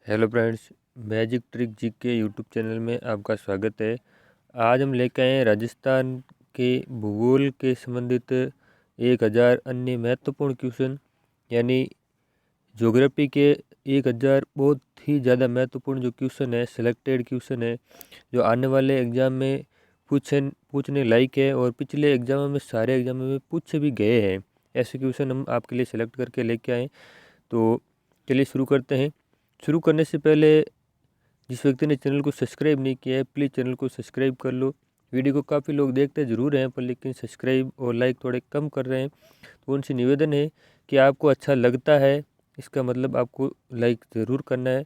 Hello friends, magic trick जी के YouTube channel में आपका स्वागत है। आज हम लेकर आए हैं राजस्थान के भूगोल के संबंधित 1000 अन्य महत्वपूर्ण क्वेश्चन, यानी ज्योग्राफी के 1000 बहुत ही ज़्यादा महत्वपूर्ण जो क्वेश्चन है, सिलेक्टेड क्वेश्चन है, जो आने वाले एग्ज़ाम में पूछने लायक है और पिछले एग्ज़ामों में सारे एग्ज़ामों में पूछे भी गए हैं। ऐसे क्वेश्चन हम आपके लिए सेलेक्ट करके लेके आए। तो चलिए शुरू करते हैं। शुरू करने से पहले जिस व्यक्ति ने चैनल को सब्सक्राइब नहीं किया है, प्लीज़ चैनल को सब्सक्राइब कर लो। वीडियो को काफ़ी लोग देखते ज़रूर हैं, पर लेकिन सब्सक्राइब और लाइक थोड़े कम कर रहे हैं। तो उनसे निवेदन है कि आपको अच्छा लगता है, इसका मतलब आपको लाइक ज़रूर करना है।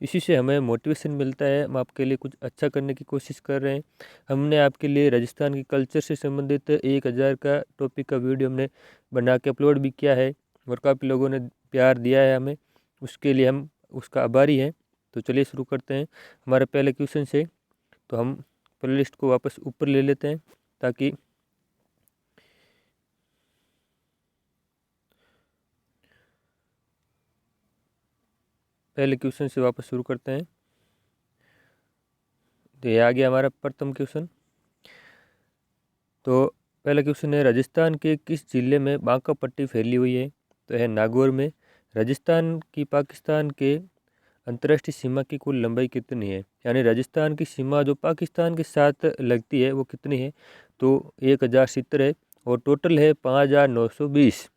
इसी से हमें मोटिवेशन मिलता है, हम आपके लिए कुछ अच्छा करने की कोशिश कर रहे हैं। हमने आपके लिए राजस्थान के कल्चर से संबंधित 1000 का टॉपिक का वीडियो हमने बना के अपलोड भी किया है और काफ़ी लोगों ने प्यार दिया है हमें, उसके लिए हम उसका आभारी हैं। तो चलिए शुरू करते हैं हमारे पहले क्वेश्चन से। तो हम प्ले लिस्ट को वापस ऊपर ले लेते हैं ताकि पहले क्वेश्चन से वापस शुरू करते हैं। तो ये आ गया हमारा प्रथम क्वेश्चन। तो पहला क्वेश्चन है, राजस्थान के किस जिले में बांका पट्टी फैली हुई है? तो है नागौर में। राजस्थान की पाकिस्तान के अंतर्राष्ट्रीय सीमा की कुल लंबाई कितनी है? यानी राजस्थान की सीमा जो पाकिस्तान के साथ लगती है वो कितनी है? तो 1070 है और टोटल है 5920।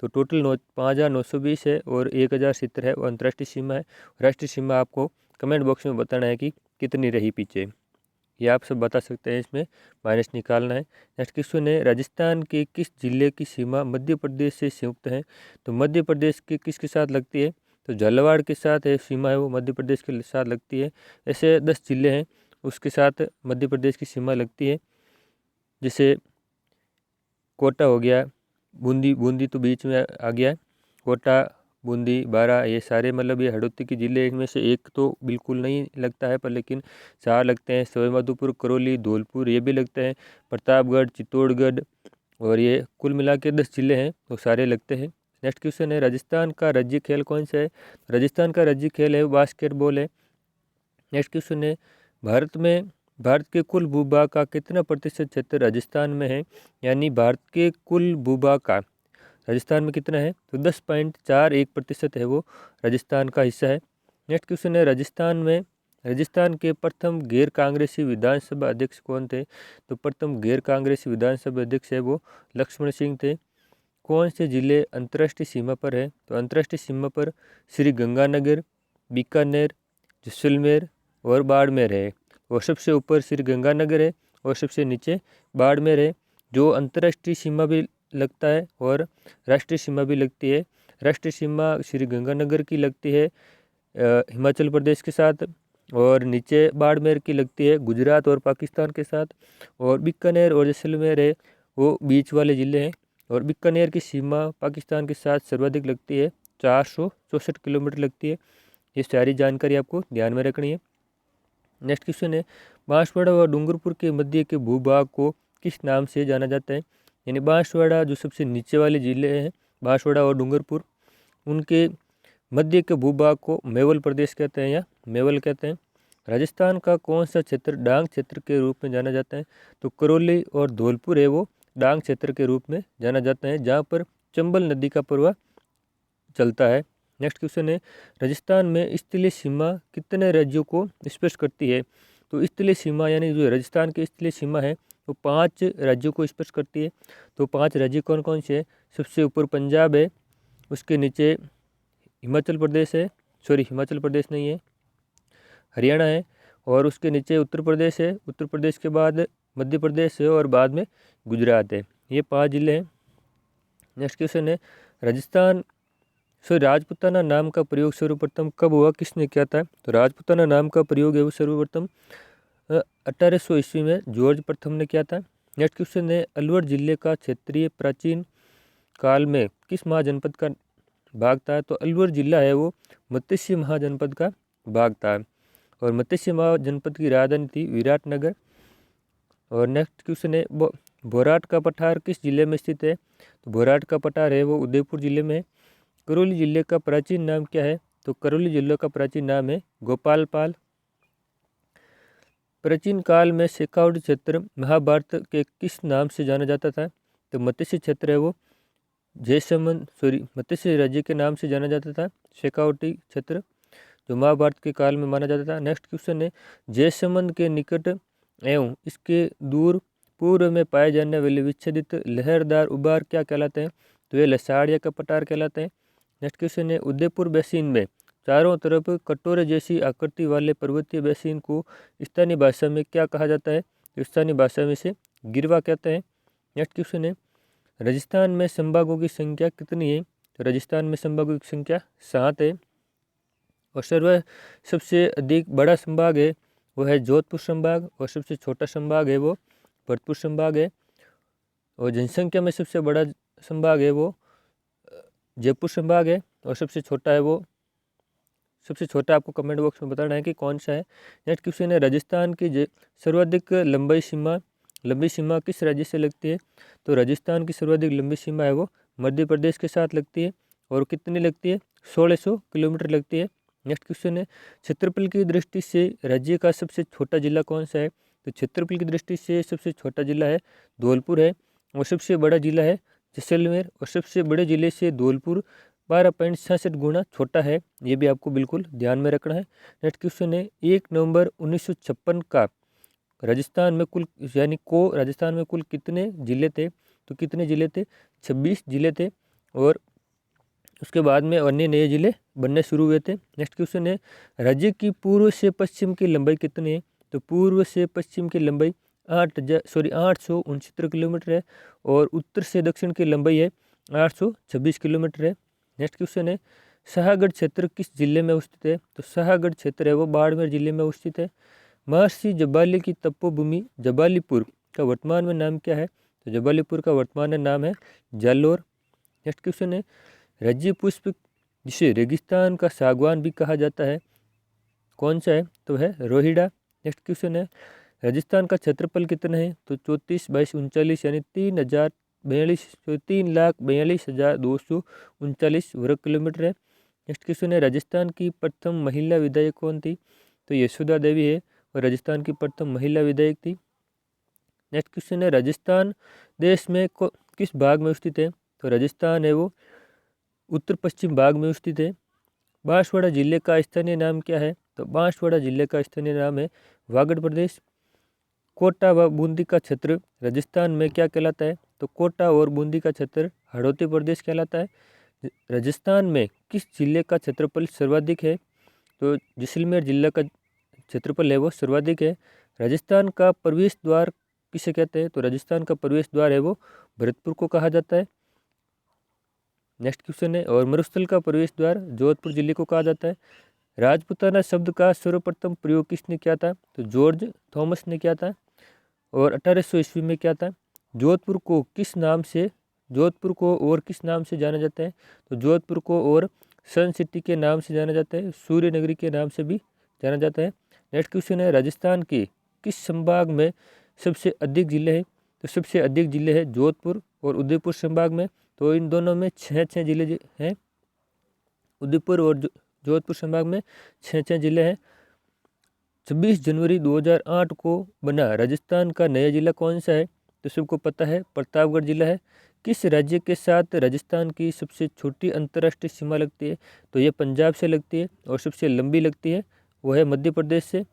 तो टोटल 5920 है और 1070 है वो अंतर्राष्ट्रीय सीमा है। राष्ट्रीय सीमा आपको कमेंट बॉक्स में बताना है कि कितनी रही पीछे, ये आप सब बता सकते हैं, इसमें माइनस निकालना है। नेक्स्ट क्वेश्चन है, राजस्थान के किस जिले की सीमा मध्य प्रदेश से संयुक्त है? तो मध्य प्रदेश के किसके साथ लगती है? तो झालावाड़ के साथ है सीमा है वो मध्य प्रदेश के साथ लगती है। ऐसे 10 जिले हैं उसके साथ मध्य प्रदेश की सीमा लगती है, जैसे कोटा हो गया, बूंदी तो बीच में आ गया है। कोटा, बूंदी, बारा, ये सारे मतलब ये हड़ौती के ज़िले, इनमें से एक तो बिल्कुल नहीं लगता है, पर लेकिन 4 लगते हैं। सवाईमाधोपुर, करौली, धौलपुर ये भी लगते हैं। प्रतापगढ़, चित्तौड़गढ़ और ये कुल मिला के 10 जिले हैं वो सारे लगते हैं। नेक्स्ट क्वेश्चन है, राजस्थान का राज्य खेल कौन सा है? राजस्थान का राज्य खेल है बास्केटबॉल है। नेक्स्ट क्वेश्चन है, भारत के कुल भूभाग का कितना प्रतिशत क्षेत्र राजस्थान में है? यानी भारत के कुल भूभाग का राजस्थान में कितना है? तो 10.41% है वो राजस्थान का हिस्सा है। नेक्स्ट क्वेश्चन है, राजस्थान के प्रथम गैर कांग्रेसी विधानसभा अध्यक्ष कौन थे? तो प्रथम गैर कांग्रेसी विधानसभा अध्यक्ष है वो लक्ष्मण सिंह थे। कौन से जिले अंतर्राष्ट्रीय सीमा पर है? तो अंतर्राष्ट्रीय सीमा पर श्री गंगानगर, बीकानेर, जैसलमेर और बाड़मेर है। और सबसे ऊपर श्री गंगानगर है और सबसे नीचे बाड़मेर है, जो अंतर्राष्ट्रीय सीमा भी लगता है और राष्ट्रीय सीमा भी लगती है। राष्ट्रीय सीमा श्री गंगानगर की लगती है हिमाचल प्रदेश के साथ, और नीचे बाड़मेर की लगती है गुजरात और पाकिस्तान के साथ। और बीकानेर और जैसलमेर है वो बीच वाले ज़िले हैं, और बीकानेर की सीमा पाकिस्तान के साथ सर्वाधिक लगती है, 464 किलोमीटर लगती है। ये सारी जानकारी आपको ध्यान में रखनी है। नेक्स्ट क्वेश्चन है, बांसवाड़ा व डूंगरपुर के मध्य के भूभाग को किस नाम से जाना जाता है? यानी बांसवाड़ा जो सबसे नीचे वाले ज़िले हैं, बांसवाड़ा और डूंगरपुर, उनके मध्य के भूभाग को मेवल प्रदेश कहते हैं या मेवल कहते हैं। राजस्थान का कौन सा क्षेत्र डांग क्षेत्र के रूप में जाना जाता है? तो करौली और धौलपुर है वो डांग क्षेत्र के रूप में जाना जाता है, जहाँ पर चंबल नदी का प्रवाह चलता है। नेक्स्ट क्वेश्चन है, राजस्थान में स्थलीय सीमा कितने राज्यों को स्पर्श करती है? तो स्थलीय सीमा यानी जो राजस्थान की स्थलीय सीमा है वो 5 राज्यों को स्पर्श करती है। तो 5 राज्य कौन कौन से हैं? सबसे ऊपर पंजाब है, उसके नीचे हिमाचल प्रदेश है, सॉरी हिमाचल प्रदेश नहीं है, हरियाणा है, और उसके नीचे उत्तर प्रदेश है, उत्तर प्रदेश के बाद मध्य प्रदेश है और बाद में गुजरात है। ये 5 जिले हैं। नेक्स्ट क्वेश्चन है, राजस्थान राजपूताना नाम का प्रयोग सर्वप्रथम कब हुआ, किसने किया था? तो राजपूताना नाम का प्रयोग है वो सर्वप्रथम 1800 ईस्वी में जॉर्ज प्रथम ने किया था। नेक्स्ट क्वेश्चन है, अलवर जिले का क्षेत्रीय प्राचीन काल में किस महाजनपद का भाग था? तो अलवर जिला है वो मत्स्य महाजनपद का भाग था, और मत्स्य महाजनपद की राजधानी थी विराटनगर। और नेक्स्ट क्वेश्चन है, भोराट का पठार किस जिले में स्थित है? तो भोराट का पठार है वो उदयपुर जिले में है। करौली जिले का प्राचीन नाम क्या है? तो करौली जिले का प्राचीन नाम है गोपालपाल। प्राचीन काल में शेखावटी क्षेत्र महाभारत के किस नाम से जाना जाता था? तो मत्स्य क्षेत्र है वो मत्स्य राज्य के नाम से जाना जाता था शेखावटी क्षेत्र, जो महाभारत के काल में माना जाता था। नेक्स्ट क्वेश्चन है, जयसमंद के निकट एवं इसके दूर पूर्व में पाए जाने वाले विच्छेदित लहरदार उबार क्या कहलाते हैं? तो ये लसाड़ या कपटार कहलाते हैं। नेक्स्ट क्वेश्चन है, उदयपुर बेसिन में चारों तरफ कटोरे जैसी आकृति वाले पर्वतीय बेसिन को स्थानीय भाषा में क्या कहा जाता है? तो स्थानीय भाषा में से गिरवा कहते हैं। नेक्स्ट क्वेश्चन है, राजस्थान में संभागों की संख्या कितनी है? तो राजस्थान में संभागों की संख्या 7 है। और सबसे अधिक बड़ा संभाग है वो है जोधपुर संभाग, और सबसे छोटा संभाग है वो भरतपुर संभाग है। और जनसंख्या में सबसे बड़ा संभाग है वो जयपुर संभाग है, और सबसे छोटा आपको कमेंट बॉक्स में बताना है कि कौन सा है। नेक्स्ट क्वेश्चन है, राजस्थान की सर्वाधिक लंबी सीमा किस राज्य से लगती है? तो राजस्थान की सर्वाधिक लंबी सीमा है वो मध्य प्रदेश के साथ लगती है, और कितनी लगती है? 1600 किलोमीटर लगती है। नेक्स्ट क्वेश्चन है, क्षेत्रफल की दृष्टि से राज्य का सबसे छोटा जिला कौन सा है? तो क्षेत्रफल की दृष्टि से सबसे छोटा जिला है धौलपुर है, और सबसे बड़ा जिला है जैसलमेर, और सबसे बड़े जिले से धौलपुर 12.66 गुना छोटा है। ये भी आपको बिल्कुल ध्यान में रखना है। नेक्स्ट क्वेश्चन है, 1 नवंबर 1956 का राजस्थान में कुल कितने जिले थे? तो कितने जिले थे? 26 जिले थे, और उसके बाद में अन्य नए जिले बनने शुरू हुए थे। नेक्स्ट क्वेश्चन है, राज्य की पूर्व से पश्चिम की लंबाई कितनी है? तो पूर्व से पश्चिम की लंबाई 869 किलोमीटर है, और उत्तर से दक्षिण की लंबाई है 826 किलोमीटर है। नेक्स्ट क्वेश्चन है, शाहगढ़ क्षेत्र किस जिले में स्थित है? तो शाहगढ़ क्षेत्र है वो बाड़मेर जिले में स्थित है। महर्षि जबाली की तपोभूमि जबालीपुर का वर्तमान में नाम क्या है? तो जबालीपुर का वर्तमान में नाम है जालोर। नेक्स्ट क्वेश्चन है, राज्य पुष्प जिसे रेगिस्तान का सागवान भी कहा जाता है कौन सा है? तो है रोहिड़ा। नेक्स्ट क्वेश्चन है, राजस्थान का क्षेत्रफल कितना है? तो 34/39 यानी 3,42,239 वर्ग किलोमीटर है। नेक्स्ट क्वेश्चन है, राजस्थान की प्रथम महिला विधायक कौन थी? तो यशोदा देवी है, और राजस्थान की प्रथम महिला विधायक थी। नेक्स्ट क्वेश्चन है, राजस्थान देश में किस भाग में स्थित है? तो राजस्थान है वो उत्तर पश्चिम भाग में स्थित है। बांसवाड़ा जिले का स्थानीय नाम क्या है? तो बांसवाड़ा जिले का स्थानीय नाम है वागड़ प्रदेश। कोटा व बूंदी का क्षेत्र राजस्थान में क्या कहलाता है? तो कोटा और बूंदी का क्षेत्र हड़ौती प्रदेश कहलाता है। राजस्थान में किस जिले का क्षेत्रफल सर्वाधिक है? तो जैसलमेर जिले का क्षेत्रफल है वो सर्वाधिक है। राजस्थान का प्रवेश द्वार किसे कहते हैं? तो राजस्थान का प्रवेश द्वार है वो भरतपुर को कहा जाता है। नेक्स्ट क्वेश्चन है, और मरुस्थल का प्रवेश द्वार जोधपुर जिले को कहा जाता है। राजपूताना शब्द का सर्वप्रथम प्रयोग किसने किया था? तो जॉर्ज थॉमस ने किया था, और 1800 ईस्वी में क्या था? जोधपुर को और किस नाम से जाना जाता है? तो जोधपुर को और सन सिटी के नाम से जाना जाता है, सूर्य नगरी के नाम से भी जाना जाता है। नेक्स्ट क्वेश्चन है, राजस्थान के किस संभाग में सबसे अधिक जिले हैं? तो सबसे अधिक जिले हैं जोधपुर और उदयपुर संभाग में। तो इन दोनों में 6 जिले हैं। उदयपुर और जोधपुर संभाग में 6 जिले हैं। 26 जनवरी 2008 को बना राजस्थान का नया जिला कौन सा है? तो सबको पता है प्रतापगढ़ जिला है। किस राज्य के साथ राजस्थान की सबसे छोटी अंतर्राष्ट्रीय सीमा लगती है? तो ये पंजाब से लगती है, और सबसे लंबी लगती है वो है मध्य प्रदेश से,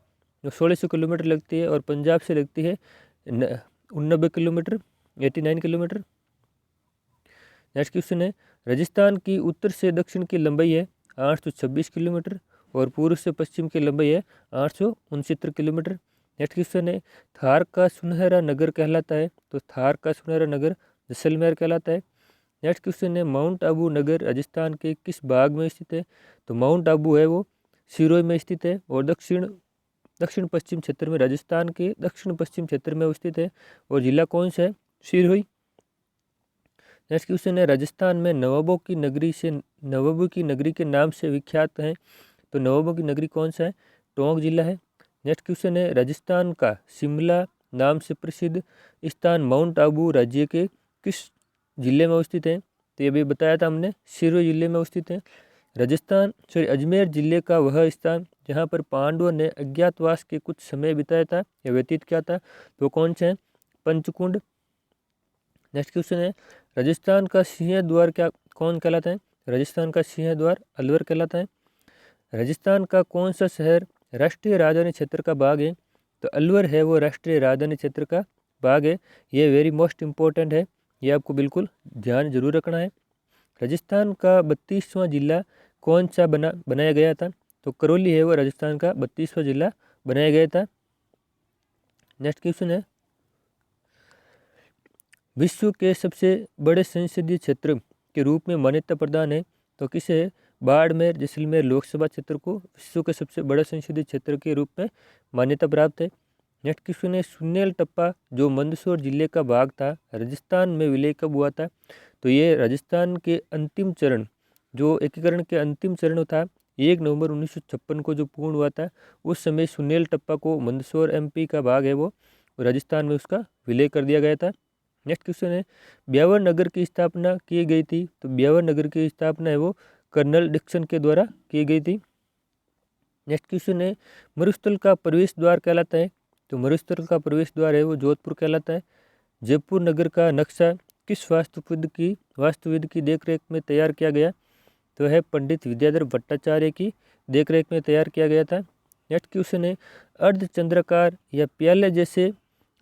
जो 1600 किलोमीटर लगती है, और पंजाब से लगती है 89 किलोमीटर 89 किलोमीटर। नेक्स्ट क्वेश्चन है, राजस्थान की उत्तर से दक्षिण की लंबाई है 826 किलोमीटर, और पूर्व से पश्चिम की लंबाई है 869 किलोमीटर। नेक्स्ट क्वेश्चन है, थार का सुनहरा नगर कहलाता है? तो थार का सुनहरा नगर जैसलमेर कहलाता है। नेक्स्ट क्वेश्चन है, माउंट आबू नगर राजस्थान के किस भाग में स्थित है? तो माउंट आबू है वो सिरोही में स्थित है, और दक्षिण पश्चिम क्षेत्र में, राजस्थान के दक्षिण पश्चिम क्षेत्र में स्थित है, और जिला कौन सा है? सिरोही। नेक्स्ट क्वेश्चन है, राजस्थान में नवाबों की नगरी के नाम से विख्यात है? तो नवाबों की नगरी कौन सा है? टोंक जिला है। नेक्स्ट क्वेश्चन है, राजस्थान का शिमला नाम से प्रसिद्ध स्थान माउंट आबू राज्य के किस जिले में स्थित है? तो ये भी बताया था हमने, सिरोही जिले में स्थित है। अजमेर जिले का वह स्थान जहाँ पर पांडवों ने अज्ञातवास के कुछ समय बिताया था या व्यतीत किया था, तो कौन से हैं? पंचकुंड। नेक्स्ट क्वेश्चन है, राजस्थान का सिंह द्वार क्या कौन कहलाता है? राजस्थान का सिंह द्वार अलवर कहलाता है। राजस्थान का कौन सा शहर राष्ट्रीय राजधानी क्षेत्र का भाग है? तो अलवर है वो राष्ट्रीय राजधानी क्षेत्र का भाग है। ये वेरी मोस्ट इम्पोर्टेंट है, ये आपको बिल्कुल ध्यान जरूर रखना है। राजस्थान का 32वां जिला कौन सा बनाया गया था? तो करौली है वो राजस्थान का 32वां जिला बनाया गया था। नेक्स्ट क्वेश्चन है, विश्व के सबसे बड़े संसदीय क्षेत्र के रूप में मान्यता प्रदान है, तो किसे है? बाड़मेर जैसलमेर लोकसभा क्षेत्र को विश्व के सबसे बड़े संसदीय क्षेत्र के रूप में मान्यता प्राप्त है। नेक्स्ट क्वेश्चन है, सुनेल टप्पा जो मंदसौर जिले का भाग था राजस्थान में विलय कब हुआ था? तो ये राजस्थान के अंतिम चरण जो एकीकरण के अंतिम चरण था 1 नवंबर 1956 को जो पूर्ण हुआ था, उस समय सुनेल टप्पा को मंदसौर एमपी का भाग है वो राजस्थान में उसका विलय कर दिया गया था। नेक्स्ट क्वेश्चन है, ब्यावर नगर की स्थापना की गई थी? तो ब्यावर नगर की स्थापना है वो कर्नल डिक्सन के द्वारा की गई थी। नेक्स्ट क्वेश्चन है, मरुस्थल का प्रवेश द्वार कहलाता है? तो मरुस्थल का प्रवेश द्वार है वो जोधपुर कहलाता है। जयपुर नगर का नक्शा किस वास्तुविद की देखरेख में तैयार किया गया? तो है पंडित विद्याधर भट्टाचार्य की देखरेख में तैयार किया गया था। नेक्स्ट क्वेश्चन है, अर्धचंद्राकार या प्याले जैसे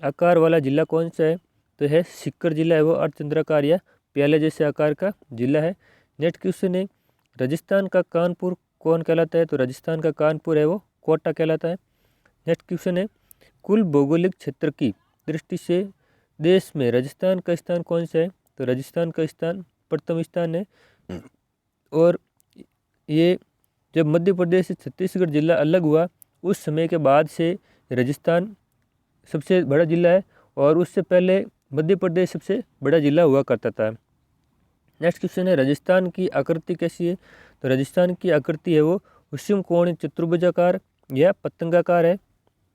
आकार वाला जिला कौन सा है? तो है सीकर जिला है वो अर्धचंद्राकार या प्याले जैसे आकार का जिला है। नेक्स्ट क्वेश्चन है, राजस्थान का कानपुर कौन कहलाता है? तो राजस्थान का कानपुर है वो कोटा कहलाता है। नेक्स्ट क्वेश्चन है, कुल भौगोलिक क्षेत्र की दृष्टि से देश में राजस्थान का स्थान कौन सा है? तो राजस्थान का स्थान प्रथम स्थान है। और ये जब मध्य प्रदेश से छत्तीसगढ़ जिला अलग हुआ उस समय के बाद से राजस्थान सबसे बड़ा जिला है, और उससे पहले मध्य प्रदेश सबसे बड़ा जिला हुआ करता था। नेक्स्ट क्वेश्चन है, राजस्थान की आकृति कैसी है? तो राजस्थान की आकृति है वो विषम कोण चतुर्भुजाकार या पतंगाकार है।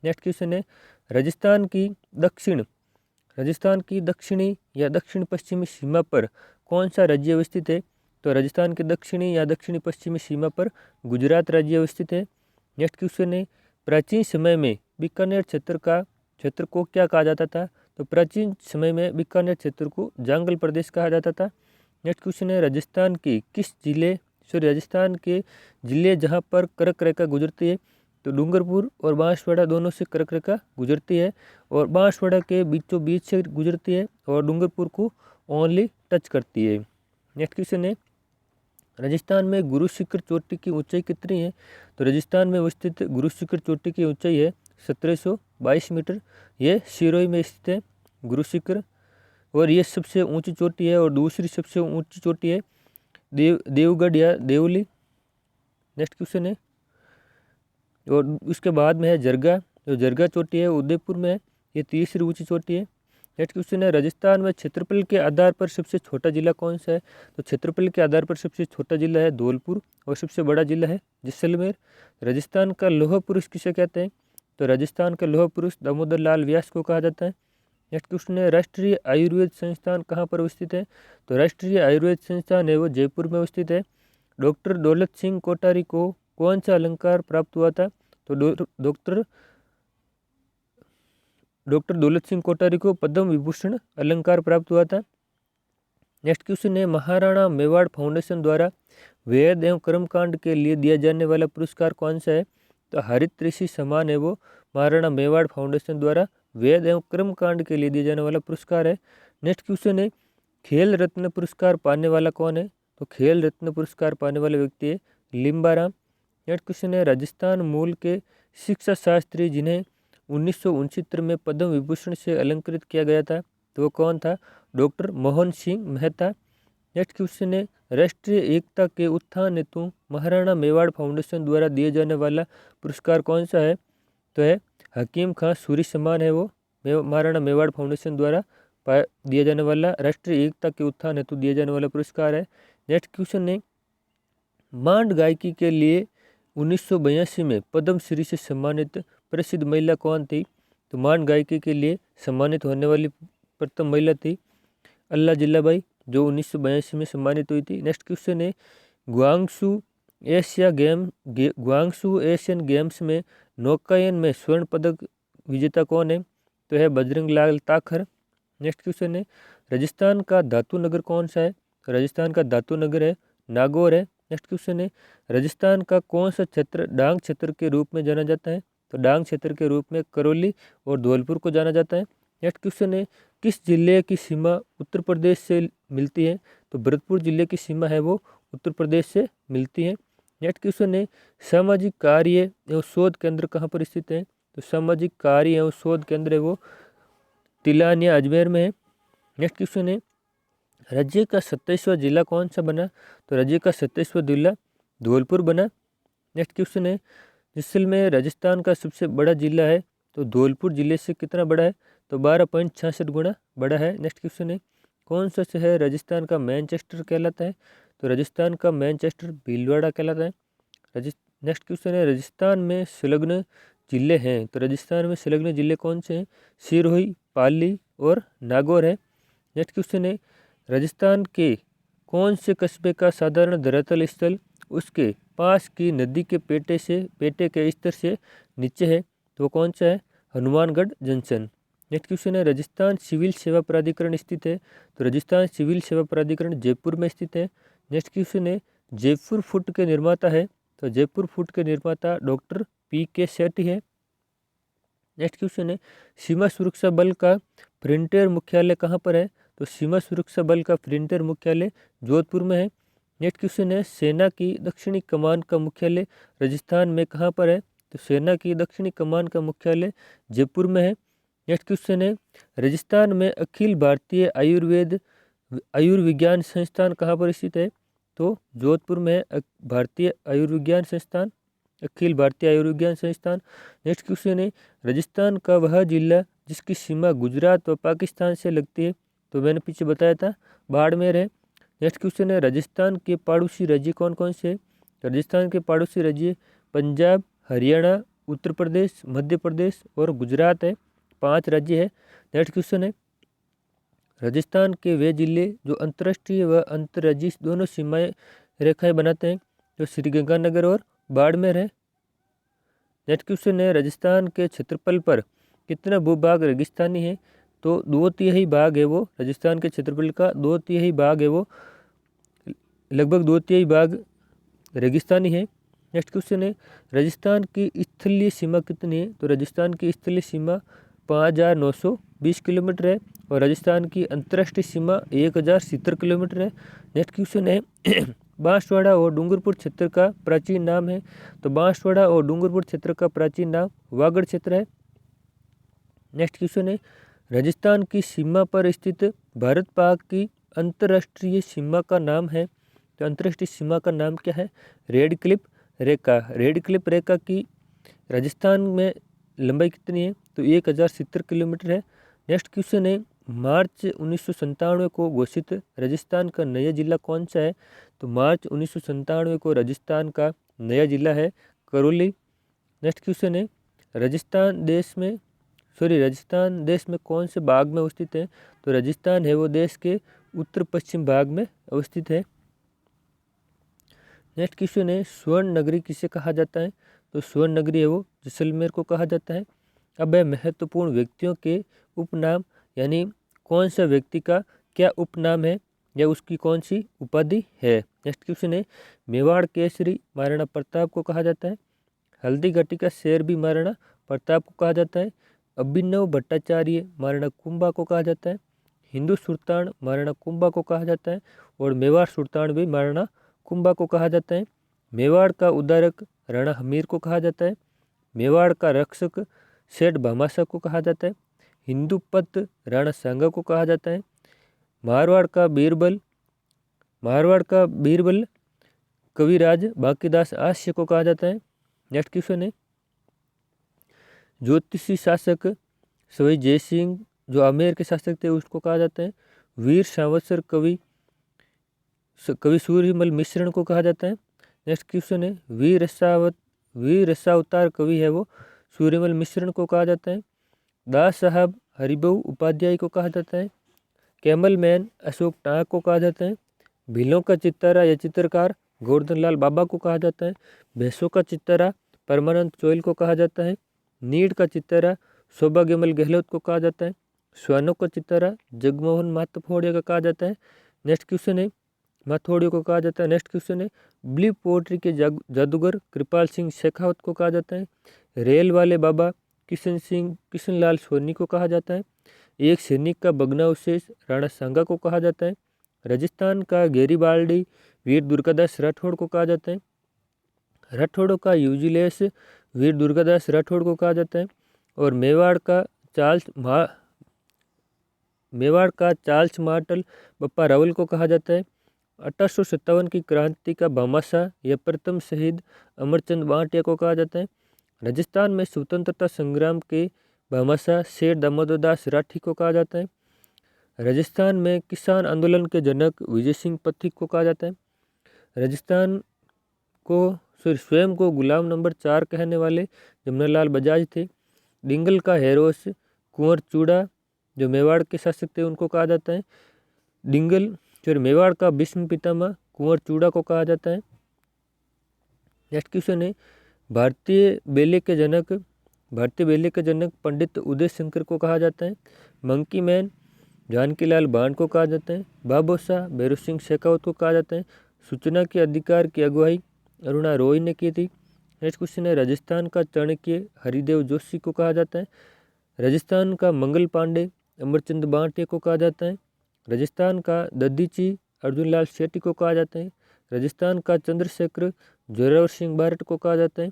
नेक्स्ट क्वेश्चन है, राजस्थान की दक्षिणी या दक्षिण पश्चिमी सीमा पर कौन सा राज्य अवस्थित है? तो राजस्थान की दक्षिणी या दक्षिणी पश्चिमी सीमा पर गुजरात राज्य अवस्थित है। नेक्स्ट क्वेश्चन है, प्राचीन समय में बीकानेर क्षेत्र को क्या कहा जाता था? तो प्राचीन समय में बीकानेर क्षेत्र को जांगल प्रदेश कहा जाता था। नेक्स्ट क्वेश्चन है, राजस्थान के जिले जहाँ पर कर्क रेखा गुजरती है? तो डूंगरपुर और बांसवाड़ा दोनों से कर्क रेखा गुजरती है, और बांसवाड़ा के बीचों बीच से गुजरती है और डूंगरपुर को ओनली टच करती है। नेक्स्ट क्वेश्चन है, राजस्थान में गुरु शिखर चोटी की ऊंचाई कितनी है? तो राजस्थान में स्थित गुरु शिखर चोटी की ऊंचाई है 1722 मीटर। ये सिरोही में स्थित है गुरु शिखर, और ये सबसे ऊंची चोटी है। और दूसरी सबसे ऊंची चोटी है देवगढ़ या देवली। नेक्स्ट क्वेश्चन है, और उसके बाद में है जरगा, जो जरगा चोटी है उदयपुर में है, ये तीसरी ऊंची चोटी है। नेक्स्ट क्वेश्चन है, राजस्थान में क्षेत्रफल के आधार पर सबसे छोटा जिला कौन सा है? तो क्षेत्रफल के आधार पर सबसे छोटा जिला है धौलपुर, और सबसे बड़ा जिला है जैसलमेर। राजस्थान का लौह पुरुष किसे कहते हैं? तो राजस्थान का लौह पुरुष दामोदर लाल व्यास को कहा जाता है। नेक्स्ट क्वेश्चन है, राष्ट्रीय आयुर्वेद संस्थान कहाँ पर अवस्थित है? तो राष्ट्रीय आयुर्वेद संस्थान है वो जयपुर में अवस्थित है। डॉक्टर दौलत सिंह कोठारी को कौन सा अलंकार प्राप्त हुआ था? तो डॉक्टर दौलत सिंह कोठारी को पद्म विभूषण अलंकार प्राप्त हुआ था। नेक्स्ट क्वेश्चन है, महाराणा मेवाड़ फाउंडेशन द्वारा वेद एवं कर्मकांड के लिए दिया जाने वाला पुरस्कार कौन सा है? तो हरित ऋषि सम्मान है वो महाराणा मेवाड़ फाउंडेशन द्वारा वेद एवं कर्मकांड के लिए दिया जाने वाला पुरस्कार है। नेक्स्ट क्वेश्चन है, खेल रत्न पुरस्कार पाने वाला कौन है? तो खेल रत्न पुरस्कार पाने वाला व्यक्ति है लिम्बाराम। नेक्स्ट क्वेश्चन है, राजस्थान मूल के शिक्षा शास्त्री जिन्हें 1969 में पद्म विभूषण से अलंकृत किया गया था, तो वो कौन था? Doctor Mohan Singh Mehta. Next question है, राष्ट्रीय एकता के उत्थान हेतु महाराणा मेवाड़ फाउंडेशन द्वारा दिए जाने वाला पुरस्कार कौन सा है? तो है हकीम खां सूरी सम्मान है वो महाराणा मेवाड़ फाउंडेशन द्वारा दिया जाने वाला राष्ट्रीय एकता के उत्थान हेतु दिए जाने वाला पुरस्कार है। नेक्स्ट क्वेश्चन है, मांड गायकी के लिए 1982 में पद्मश्री से सम्मानित प्रसिद्ध महिला कौन थी? तो मांड गायकी के लिए सम्मानित होने वाली प्रथम महिला थी अल्लाह जिल्लाबाई, जो 1982 में सम्मानित हुई थी। नेक्स्ट क्वेश्चन है, ग्वांगसू ग्वांगसू एशियन गेम्स में नौकायन में स्वर्ण पदक विजेता कौन है? तो है बजरंग लाल ताखर। नेक्स्ट क्वेश्चन है राजस्थान का धातु नगर कौन सा है? तो राजस्थान का धातु नगर है नागौर है। नेक्स्ट क्वेश्चन है राजस्थान का कौन सा क्षेत्र डांग क्षेत्र के रूप में जाना जाता है? तो डांग क्षेत्र के रूप में करौली और धौलपुर को जाना जाता है। नेक्स्ट क्वेश्चन है किस जिले की सीमा उत्तर प्रदेश से मिलती है? तो भरतपुर जिले की सीमा है वो उत्तर प्रदेश से मिलती है। नेक्स्ट क्वेश्चन है सामाजिक कार्य एवं शोध केंद्र कहाँ पर स्थित है? तो सामाजिक कार्य एवं शोध केंद्र है वो तिलानिया अजमेर में है। नेक्स्ट क्वेश्चन है राज्य का 27वां जिला कौन सा बना? तो राज्य का 27वां जिला धौलपुर बना। नेक्स्ट क्वेश्चन है जैसलमेर राजस्थान का सबसे बड़ा जिला है तो धौलपुर जिले से कितना बड़ा है? तो 12.66 गुना बड़ा है। नेक्स्ट क्वेश्चन है कौन सा शहर राजस्थान का मैनचेस्टर कहलाता है? तो राजस्थान का मैनचेस्टर भीलवाड़ा कहलाता है। नेक्स्ट क्वेश्चन है राजस्थान में संलग्न जिले हैं तो राजस्थान में संलग्न जिले कौन से हैं? सिरोही, पाली और नागौर है। नेक्स्ट क्वेश्चन है राजस्थान के कौन से कस्बे का साधारण धरातल स्थल उसके पास की नदी के पेटे के स्तर से नीचे है तो कौन सा है? हनुमानगढ़ जंक्शन। नेक्स्ट क्वेश्चन है राजस्थान सिविल सेवा प्राधिकरण स्थित है तो राजस्थान सिविल सेवा प्राधिकरण जयपुर में स्थित है। नेक्स्ट क्वेश्चन है जयपुर फुट के निर्माता है तो जयपुर फुट के निर्माता डॉक्टर PK सेठी है। नेक्स्ट क्वेश्चन है सीमा सुरक्षा बल का फ्रंटियर मुख्यालय कहाँ पर है? तो सीमा सुरक्षा बल का फ्रंटियर मुख्यालय जोधपुर में है। नेक्स्ट क्वेश्चन है सेना की दक्षिणी कमान का मुख्यालय राजस्थान में कहाँ पर है? तो सेना की दक्षिणी कमान का मुख्यालय जयपुर में है। नेक्स्ट क्वेश्चन है राजस्थान में अखिल भारतीय आयुर्विज्ञान संस्थान कहाँ पर स्थित है? तो जोधपुर में है भारतीय आयुर्विज्ञान संस्थान, अखिल भारतीय आयुर्विज्ञान संस्थान। नेक्स्ट क्वेश्चन है राजस्थान का वह जिला जिसकी सीमा गुजरात व पाकिस्तान से लगती है तो मैंने पीछे बताया था बाड़मेर है। नेक्स्ट क्वेश्चन है राजस्थान के पड़ोसी राज्य कौन कौन से? राजस्थान के पड़ोसी राज्य पंजाब, हरियाणा, उत्तर प्रदेश, मध्य प्रदेश और गुजरात है। 5 राज्य है। नेक्स्ट क्वेश्चन है राजस्थान के वे जिले जो अंतर्राष्ट्रीय व अंतर्राज्यीय दोनों सीमाएं रेखाएं बनाते हैं तो श्रीगंगानगर और बाड़मेर है। नेक्स्ट क्वेश्चन है राजस्थान के क्षेत्रफल पर कितना भूभाग रेगिस्तानी है? तो 2/3 भाग है वो राजस्थान के क्षेत्रफल का 2/3 भाग है वो लगभग 2/3 भाग रेगिस्तानी है। नेक्स्ट क्वेश्चन है राजस्थान की स्थलीय सीमा कितनी है? तो राजस्थान की स्थलीय सीमा 5920 किलोमीटर है और राजस्थान की अंतर्राष्ट्रीय सीमा 1070 किलोमीटर है। नेक्स्ट क्वेश्चन है बांसवाड़ा और डूंगरपुर क्षेत्र का प्राचीन नाम है? तो बांसवाड़ा और डूंगरपुर क्षेत्र का प्राचीन नाम वागड़ क्षेत्र है। नेक्स्ट क्वेश्चन है राजस्थान की सीमा पर स्थित भारत पाक की अंतर्राष्ट्रीय सीमा का नाम है? तो अंतर्राष्ट्रीय सीमा का नाम क्या है? रेड क्लिफ रेखा। रेड क्लिफ रेखा की राजस्थान में लंबाई कितनी है? तो 1070 किलोमीटर है। नेक्स्ट क्वेश्चन है मार्च 1997 को घोषित राजस्थान का नया जिला कौन सा है? तो मार्च 1997 को राजस्थान का नया जिला है करौली। नेक्स्ट क्वेश्चन है राजस्थान देश में कौन से भाग में अवस्थित है? तो राजस्थान है वो देश के उत्तर पश्चिम भाग में अवस्थित है। नेक्स्ट क्वेश्चन है स्वर्ण नगरी किसे कहा जाता है? तो स्वर्ण नगरी है वो जैसलमेर को कहा जाता है। अब है महत्वपूर्ण व्यक्तियों के उपनाम यानी कौन सा व्यक्ति का क्या उपनाम है या उसकी कौन सी उपाधि है। नेक्स्ट क्वेश्चन है मेवाड़ केसरी महाराणा प्रताप को कहा जाता है। हल्दी घाटी का शेर भी महाराणा प्रताप को कहा जाता है। अभिनव भट्टाचार्य महाराणा कुंभा को कहा जाता है। हिंदू सुल्तान महाराणा कुंभा को कहा जाता है और मेवाड़ सुल्तान भी महाराणा कुंभा को कहा जाता है। मेवाड़ का उद्धारक राणा हमीर को कहा जाता है। मेवाड़ का रक्षक सेठ भामाशाह को कहा जाता है। हिंदू पत राणा सांगा को कहा जाता है। मारवाड़ का बीरबल कविराज बांकीदास आस्य को कहा जाता है। नेक्स्ट क्वेश्चन है ज्योतिषी शासक सवाई जय सिंह जो आमेर के शासक थे उसको कहा जाता है। वीर सावसर कवि सूर्यमल मिश्रण को कहा जाता है। नेक्स्ट क्वेश्चन है वीर रसावतार कवि है वो सूर्यमल मिश्रण को कहा जाता है। दास साहब हरिभाऊ उपाध्याय को कहा जाता है। कैमल मैन अशोक टाक को कहा जाता है। भीलों का चित्तारा या चित्रकार गोवर्धन लाल बाबा को कहा जाता है। भैंसों का चित्तरा परमानंद चोइल को कहा जाता है। नीड़ का चित्तरा सौभाग्यमल गहलोत को कहा जाता है। श्वानों का चित्तरा जगमोहन माथोड़िया का कहा जाता है। नेक्स्ट क्वेश्चन है माथोड़िया को कहा जाता है। नेक्स्ट क्वेश्चन है ब्लीप पोएट्री के जादूगर कृपाल सिंह शेखावत को कहा जाता है। रेल वाले बाबा किशन लाल सोनी को कहा जाता है। एक सैनिक का भग्नावशेष राणा सांगा को कहा जाता है। राजस्थान का गैरीबाल्डी वीर दुर्गादास राठौड़ को कहा जाता है। राठौड़ों का यूजिलेस वीर दुर्गादास राठौड़ को कहा जाता है। और मेवाड़ का चार्ल्स मार्टल बप्पा रावल को कहा जाता है। 1857 की क्रांति का भामाशाह या प्रथम शहीद अमरचंद बांटिया को कहा जाता है। राजस्थान में स्वतंत्रता संग्राम के भामाशाह शेर दामोदर दास राठी को कहा जाता है। राजस्थान में किसान आंदोलन के जनक विजय सिंह पथिक को कहा जाता है। राजस्थान को स्वयं को गुलाम नंबर 4 कहने वाले जमनालाल बजाज थे। डिंगल का हेरोस कुंवर चूड़ा जो मेवाड़ के शासक थे उनको कहा जाता है। मेवाड़ का भीष्म पितामह कुंवर चूड़ा को कहा जाता है। नेक्स्ट क्वेश्चन है भारतीय बेले के जनक पंडित उदय शंकर को कहा जाता है। मंकी मैन जानकीलाल भांड को कहा जाता है। बाबोसा भैरव सिंह शेखावत को कहा जाता है। सूचना के अधिकार की अगुवाई अरुणा रॉय ने की थी। नेक्स्ट क्वेश्चन है राजस्थान का चाणक्य हरिदेव जोशी को कहा जाता है। राजस्थान का मंगल पांडे अमरचंद बांटिया को कहा जाता है। राजस्थान का ददीची अर्जुन लाल सेठी को कहा जाता है। राजस्थान का चंद्रशेखर जोरावर सिंह बारट को कहा जाता है।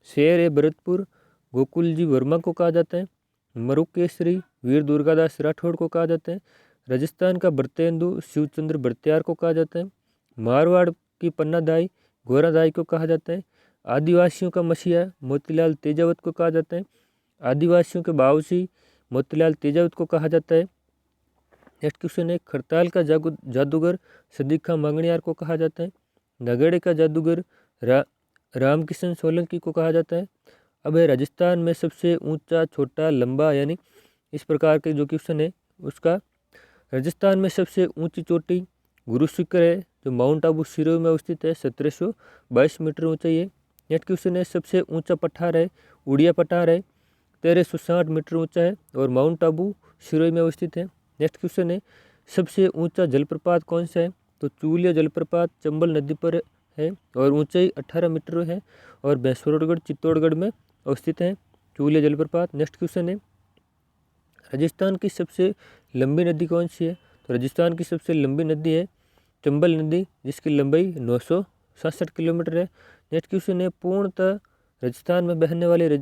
शेर ए भरतपुर गोकुल जी वर्मा को कहा जाता है। मरुक केसरी वीर दुर्गादास राठौड़ को कहा जाता है। राजस्थान का भरतेंदु शिवचंद्र भरतियार को कहा जाता है। मारवाड़ की पन्नादाई गोरादाई को कहा जाता है। आदिवासियों का मसीहा मोतीलाल तेजावत को कहा जाता है। आदिवासियों के बावसी मोतीलाल तेजावत को कहा जाता है। नेक्स्ट क्वेश्चन है खरताल का जादूगर सदीक खां मांगणियार को कहा जाता है। नगेड़े का जादूगर रामकिशन सोलंकी को कहा जाता है। अब है राजस्थान में सबसे ऊंचा छोटा लंबा यानी इस प्रकार के जो क्वेश्चन है उसका। राजस्थान में सबसे ऊंची चोटी गुरु शिखर है जो माउंट आबू सिरोही में अवस्थित है। 1722 मीटर ऊंचाई है। नेक्स्ट क्वेश्चन है सबसे ऊंचा पठार है उड़िया पठार है 1360 मीटर ऊंचा है और माउंट आबू सिरोही में अवस्थित है। नेक्स्ट क्वेश्चन है सबसे ऊंचा जलप्रपात कौन सा है तो चूलिया जलप्रपात चंबल नदी पर है और ऊंचाई 18 मीटर है और भैंसवरगढ़ चित्तौड़गढ़ में अवस्थित है चूलिया जलप्रपात। नेक्स्ट क्वेश्चन है राजस्थान की सबसे लंबी नदी कौन सी है तो राजस्थान की सबसे लंबी नदी है चंबल नदी जिसकी लंबाई 967 किलोमीटर है। नेक्स्ट क्वेश्चन है पूर्णतः राजस्थान में बहने वाली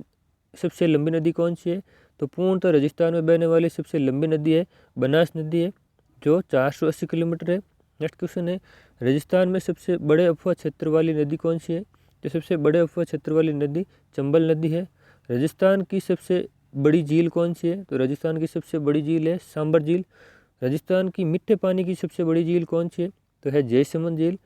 सबसे लंबी नदी कौन सी है तो पूर्णतः राजस्थान में बहने वाली सबसे लंबी नदी है बनास नदी है जो 480 किलोमीटर है। नेक्स्ट क्वेश्चन है राजस्थान में सबसे बड़े अफवाह क्षेत्र वाली नदी कौन सी है तो सबसे बड़े अफवाह क्षेत्र वाली नदी चंबल नदी है। राजस्थान की सबसे बड़ी झील कौन सी है तो राजस्थान की सबसे बड़ी झील है सांबर झील। राजस्थान की मीठे पानी की सबसे बड़ी झील कौन सी है तो है जयसमंद झील।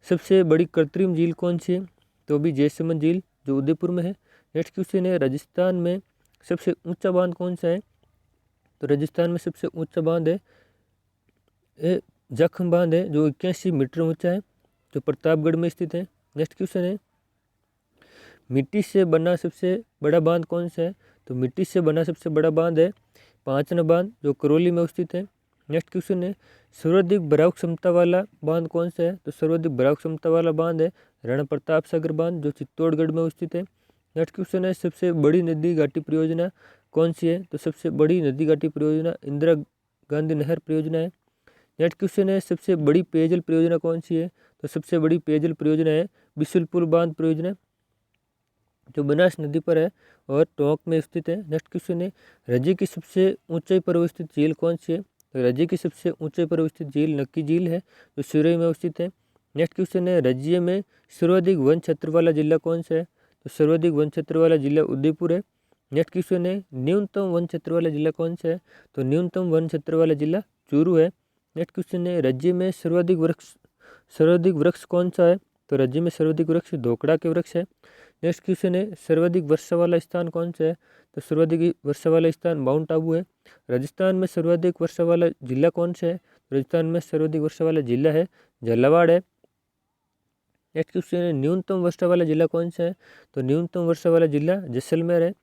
सबसे बड़ी कृत्रिम झील कौन सी है तो भी जयसमंद झील जो उदयपुर में है। नेक्स्ट क्वेश्चन है राजस्थान में सबसे ऊंचा बांध कौन सा है तो राजस्थान में सबसे ऊंचा बांध है जखम बांध है जो 81 मीटर ऊंचा है जो प्रतापगढ़ में स्थित है। नेक्स्ट क्वेश्चन है मिट्टी से बना सबसे बड़ा बांध कौन सा है तो मिट्टी से बना सबसे बड़ा बांध है पांचना बांध जो करौली में स्थित है। नेक्स्ट क्वेश्चन है सर्वाधिक भराव क्षमता वाला बांध कौन सा है तो सर्वाधिक भराव क्षमता वाला बांध है राणा प्रताप सागर बांध जो चित्तौड़गढ़ में स्थित है। नेक्स्ट क्वेश्चन है सबसे बड़ी नदी घाटी परियोजना कौन सी है तो सबसे बड़ी नदी घाटी परियोजना इंदिरा गांधी नहर परियोजना है। नेक्स्ट क्वेश्चन है सबसे बड़ी पेयजल परियोजना कौन सी है तो सबसे बड़ी पेयजल परियोजना है बिशुलपुर बांध परियोजना जो बनास नदी पर है और टोंक में स्थित है। नेक्स्ट क्वेश्चन है राज्य की सबसे ऊंचाई पर स्थित झील कौन सी है तो राज्य की सबसे ऊंचाई पर स्थित झील नक्की झील है जो सिरोही में स्थित है। नेक्स्ट क्वेश्चन है राज्य में सर्वाधिक वन क्षेत्र वाला जिला कौन सा है तो सर्वाधिक वन क्षेत्र वाला जिला उदयपुर है। नेक्स्ट क्वेश्चन है न्यूनतम वन क्षेत्र वाला जिला कौन सा है तो न्यूनतम वन क्षेत्र वाला जिला चूरू है। नेक्स्ट क्वेश्चन है राज्य में सर्वाधिक वृक्ष कौन सा है तो राज्य में सर्वाधिक वृक्ष धोकड़ा के वृक्ष है। नेक्स्ट क्वेश्चन है सर्वाधिक वर्षा वाला स्थान कौन सा है तो सर्वाधिक वर्षा वाला स्थान माउंट आबू है। राजस्थान में सर्वाधिक वर्षा वाला जिला कौन सा है राजस्थान में सर्वाधिक वर्षा वाला जिला है झालावाड़ है। नेक्स्ट क्वेश्चन है न्यूनतम वर्षा वाला जिला कौन सा है? तो न्यूनतम वर्षा वाला जिला जैसलमेर है।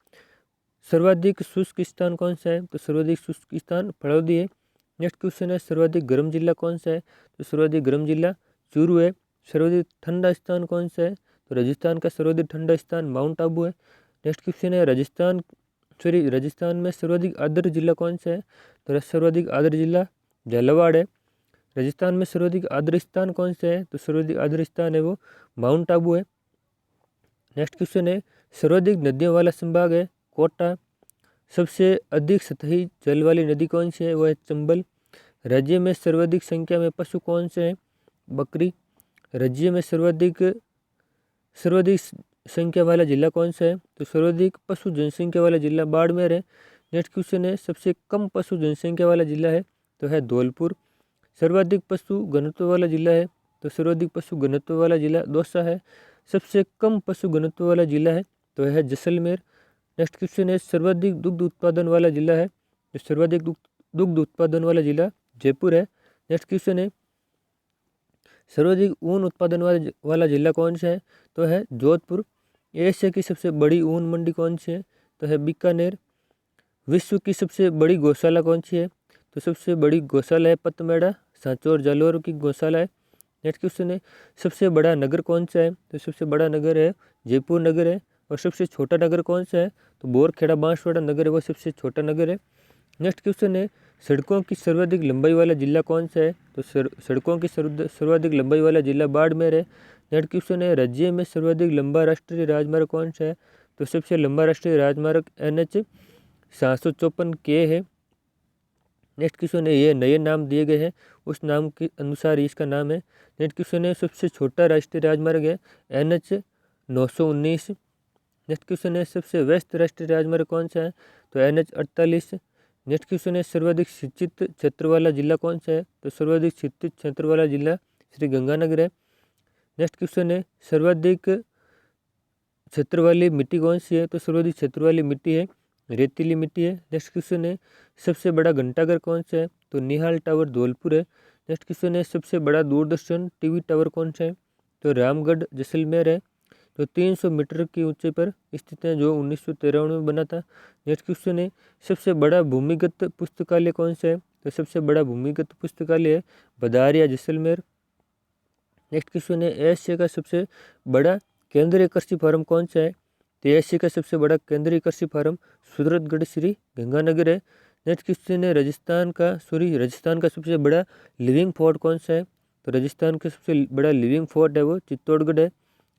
सर्वाधिक शुष्क स्थान कौन सा है? तो सर्वाधिक शुष्क स्थान फड़ौदी है। नेक्स्ट क्वेश्चन है सर्वाधिक गर्म जिला कौन सा है? तो सर्वाधिक गर्म जिला चूरू है। सर्वाधिक ठंडा स्थान कौन सा है? तो राजस्थान का सर्वाधिक ठंडा स्थान माउंट आबू है। नेक्स्ट क्वेश्चन है राजस्थान में सर्वाधिक आर्द्र जिला कौन सा है? तो सर्वाधिक आर्द्र जिला झालावाड़ है। राजस्थान में सर्वाधिक आर्द्र स्थान कौन सा है? तो सर्वाधिक आर्द्र स्थान है वो माउंट आबू है। नेक्स्ट क्वेश्चन है सर्वाधिक नदियों वाला संभाग है कोटा। सबसे अधिक सतही जल वाली नदी कौन सी है? वह है चंबल। राज्य में सर्वाधिक संख्या में पशु कौन से हैं? बकरी। राज्य में सर्वाधिक संख्या वाला जिला कौन सा है? तो सर्वाधिक पशु जनसंख्या वाला जिला बाड़मेर है। नेक्स्ट क्वेश्चन है सबसे कम पशु जनसंख्या वाला जिला है तो है धौलपुर। सर्वाधिक पशु घनत्व वाला जिला है तो सर्वाधिक पशु घनत्व वाला जिला दौसा है। सबसे कम पशु घनत्व वाला जिला है तो है जैसलमेर। नेक्स्ट क्वेश्चन है सर्वाधिक दुग्ध उत्पादन वाला जिला है तो सर्वाधिक दुग्ध उत्पादन वाला जिला जयपुर है। नेक्स्ट क्वेश्चन है सर्वाधिक ऊन उत्पादन वाला जिला कौन सा है? तो है जोधपुर। एशिया की सबसे बड़ी ऊन मंडी कौन सी है? तो है बीकानेर। विश्व की सबसे बड़ी गौशाला कौन सी है? तो सबसे बड़ी गौशाला है पतमेड़ा, सांचौर जालौर की गौशाला है। नेक्स्ट क्वेश्चन है सबसे बड़ा नगर कौन सा है? तो सबसे बड़ा नगर है जयपुर नगर है। और सबसे छोटा नगर कौन सा है? तो बोरखेड़ा बांसवाड़ा नगर है वो सबसे छोटा नगर है। नेक्स्ट क्वेश्चन है सड़कों की सर्वाधिक लंबाई वाला जिला कौन सा है? तो सड़कों की सर्वाधिक लंबाई वाला जिला बाड़मेर है। नेक्स्ट क्वेश्चन है राज्य में सर्वाधिक लंबा राष्ट्रीय राजमार्ग कौन सा है? तो सबसे लंबा राष्ट्रीय राजमार्ग NH 754 के है। नेक्स्ट क्वेश्चन है ये नए नाम दिए गए हैं उस नाम के अनुसार इसका नाम है। नेक्स्ट क्वेश्चन है सबसे छोटा राष्ट्रीय राजमार्ग है NH 919। नेक्स्ट क्वेश्चन है सबसे व्यस्त राष्ट्रीय राजमार्ग कौन सा है? तो NH 48। नेक्स्ट क्वेश्चन है सर्वाधिक शिक्षित क्षेत्र वाला जिला कौन सा है? तो सर्वाधिक शिक्षित क्षेत्र वाला जिला श्री गंगानगर है। नेक्स्ट क्वेश्चन है सर्वाधिक क्षेत्र वाली मिट्टी कौन सी है? तो सर्वाधिक क्षेत्र वाली मिट्टी है रेतीली मिट्टी है। नेक्स्ट क्वेश्चन है सबसे बड़ा घंटाघर कौन सा है? तो निहाल टावर धौलपुर है। नेक्स्ट क्वेश्चन है सबसे बड़ा दूरदर्शन टीवी टावर कौन सा है? तो रामगढ़ जैसलमेर है जो 300 मीटर की ऊंचाई पर स्थित है जो 1993 में बना था। नेक्स्ट क्वेश्चन है सबसे बड़ा भूमिगत पुस्तकालय कौन सा है? तो सबसे बड़ा भूमिगत पुस्तकालय है बदारिया जैसलमेर। नेक्स्ट क्वेश्चन है एशिया का सबसे बड़ा केंद्रीय कृषि फार्म कौन सा है? तो एशिया का सबसे बड़ा केंद्रीय कृषि फार्म सूरतगढ़ श्री गंगानगर है। नेक्स्ट क्वेश्चन है राजस्थान का सबसे बड़ा लिविंग फोर्ट कौन सा है? तो राजस्थान का सबसे बड़ा लिविंग फोर्ट है वो चित्तौड़गढ़ है।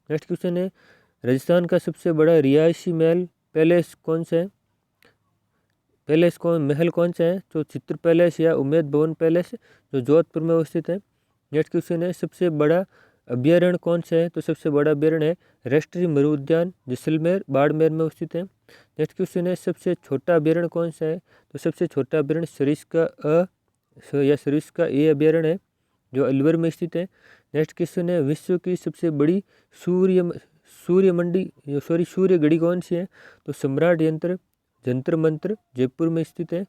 नेक्स्ट क्वेश्चन है राजस्थान का सबसे बड़ा रिहायशी महल पैलेस कौन सा है? महल कौन सा है? तो चित्र पैलेस या उम्मेद भवन पैलेस जो जोधपुर में अवस्थित है। नेक्स्ट क्वेश्चन है सबसे बड़ा अभ्यारण्य कौन सा है? तो सबसे बड़ा अभ्यारण्य है राष्ट्रीय मरु उद्यान जैसलमेर बाड़मेर में अवस्थित है। नेक्स्ट क्वेश्चन है सबसे छोटा अभ्यारण्य कौन सा है? तो सबसे छोटा अभ्यारण्य सरिस्का ए अभ्यारण्य है जो अलवर में स्थित है। नेक्स्ट क्वेश्चन है विश्व की सबसे बड़ी सूर्य घड़ी कौन सी है? तो सम्राट जंतर मंत्र जयपुर में स्थित है।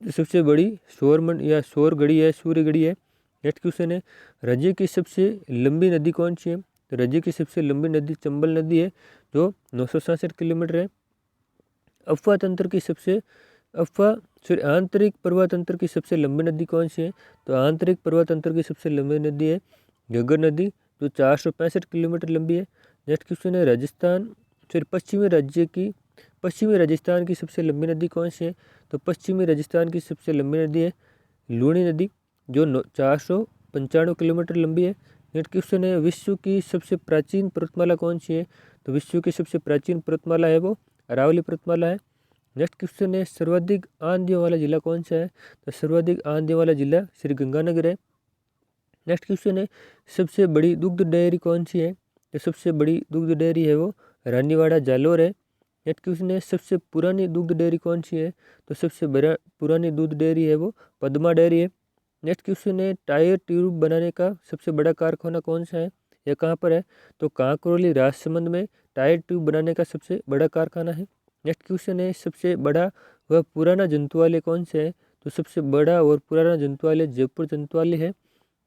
सबसे बड़ी सौर घड़ी है सूर्य घड़ी है। नेक्स्ट क्वेश्चन है राज्य की सबसे लंबी नदी कौन सी है? तो राज्य की सबसे लंबी नदी चंबल नदी है जो 967 किलोमीटर है। आंतरिक प्रवाह तंत्र की सबसे लंबी नदी कौन सी है? तो आंतरिक प्रवाह तंत्र की सबसे लंबी नदी है घग्गर नदी जो 465 किलोमीटर लंबी है। नेक्स्ट क्वेश्चन है पश्चिमी राजस्थान की सबसे लंबी नदी कौन सी है? तो पश्चिमी राजस्थान की सबसे लंबी नदी है लूणी नदी जो 495 किलोमीटर लंबी है। नेक्स्ट क्वेश्चन है विश्व की सबसे प्राचीन पर्वतमाला कौन सी है? तो विश्व की सबसे प्राचीन पर्वतमाला है वो अरावली पर्वतमाला है। नेक्स्ट क्वेश्चन है सर्वाधिक आंधियों वाला जिला कौन सा है? तो सर्वाधिक आंधियों वाला जिला श्री गंगानगर है। नेक्स्ट क्वेश्चन है सबसे बड़ी दुग्ध डेयरी कौन सी है? तो सबसे बड़ी दुग्ध डेयरी है वो रानीवाड़ा जालोर है। नेक्स्ट क्वेश्चन है सबसे पुरानी दुग्ध डेयरी कौन सी है? तो सबसे पुरानी दूध डेयरी है वो पद्मा डेयरी है। नेक्स्ट क्वेश्चन है टायर ट्यूब बनाने का सबसे बड़ा कारखाना कौन सा है या कहाँ पर है? तो कांकरोली राजसमंद में टायर ट्यूब बनाने का सबसे बड़ा कारखाना है। नेक्स्ट क्वेश्चन है सबसे बड़ा व पुराना जंतुआलय कौन सा है? तो सबसे बड़ा और पुराना जंतुआलय जयपुर जंतुआलय है।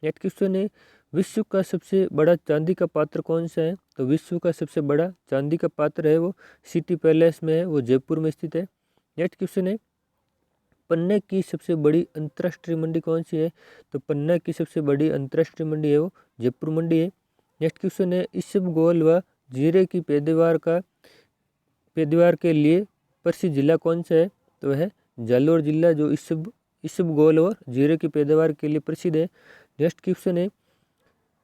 नेक्स्ट क्वेश्चन है विश्व का सबसे बड़ा चांदी का पात्र कौन सा है? तो विश्व का सबसे बड़ा चांदी का पात्र है वो सिटी पैलेस में है, वो जयपुर में स्थित है। नेक्स्ट क्वेश्चन है, पन्ने की सबसे बड़ी अंतर्राष्ट्रीय मंडी कौन सी है? तो पन्ना की सबसे बड़ी अंतर्राष्ट्रीय मंडी है वो जयपुर मंडी है। नेक्स्ट क्वेश्चन है, इसबगोल व जीरे की पैदावार के लिए प्रसिद्ध जिला कौन सा है? तो वह जालोर जिला जो इसबगोल और जीरे की पैदावार के लिए प्रसिद्ध है। नेक्स्ट क्वेश्चन है,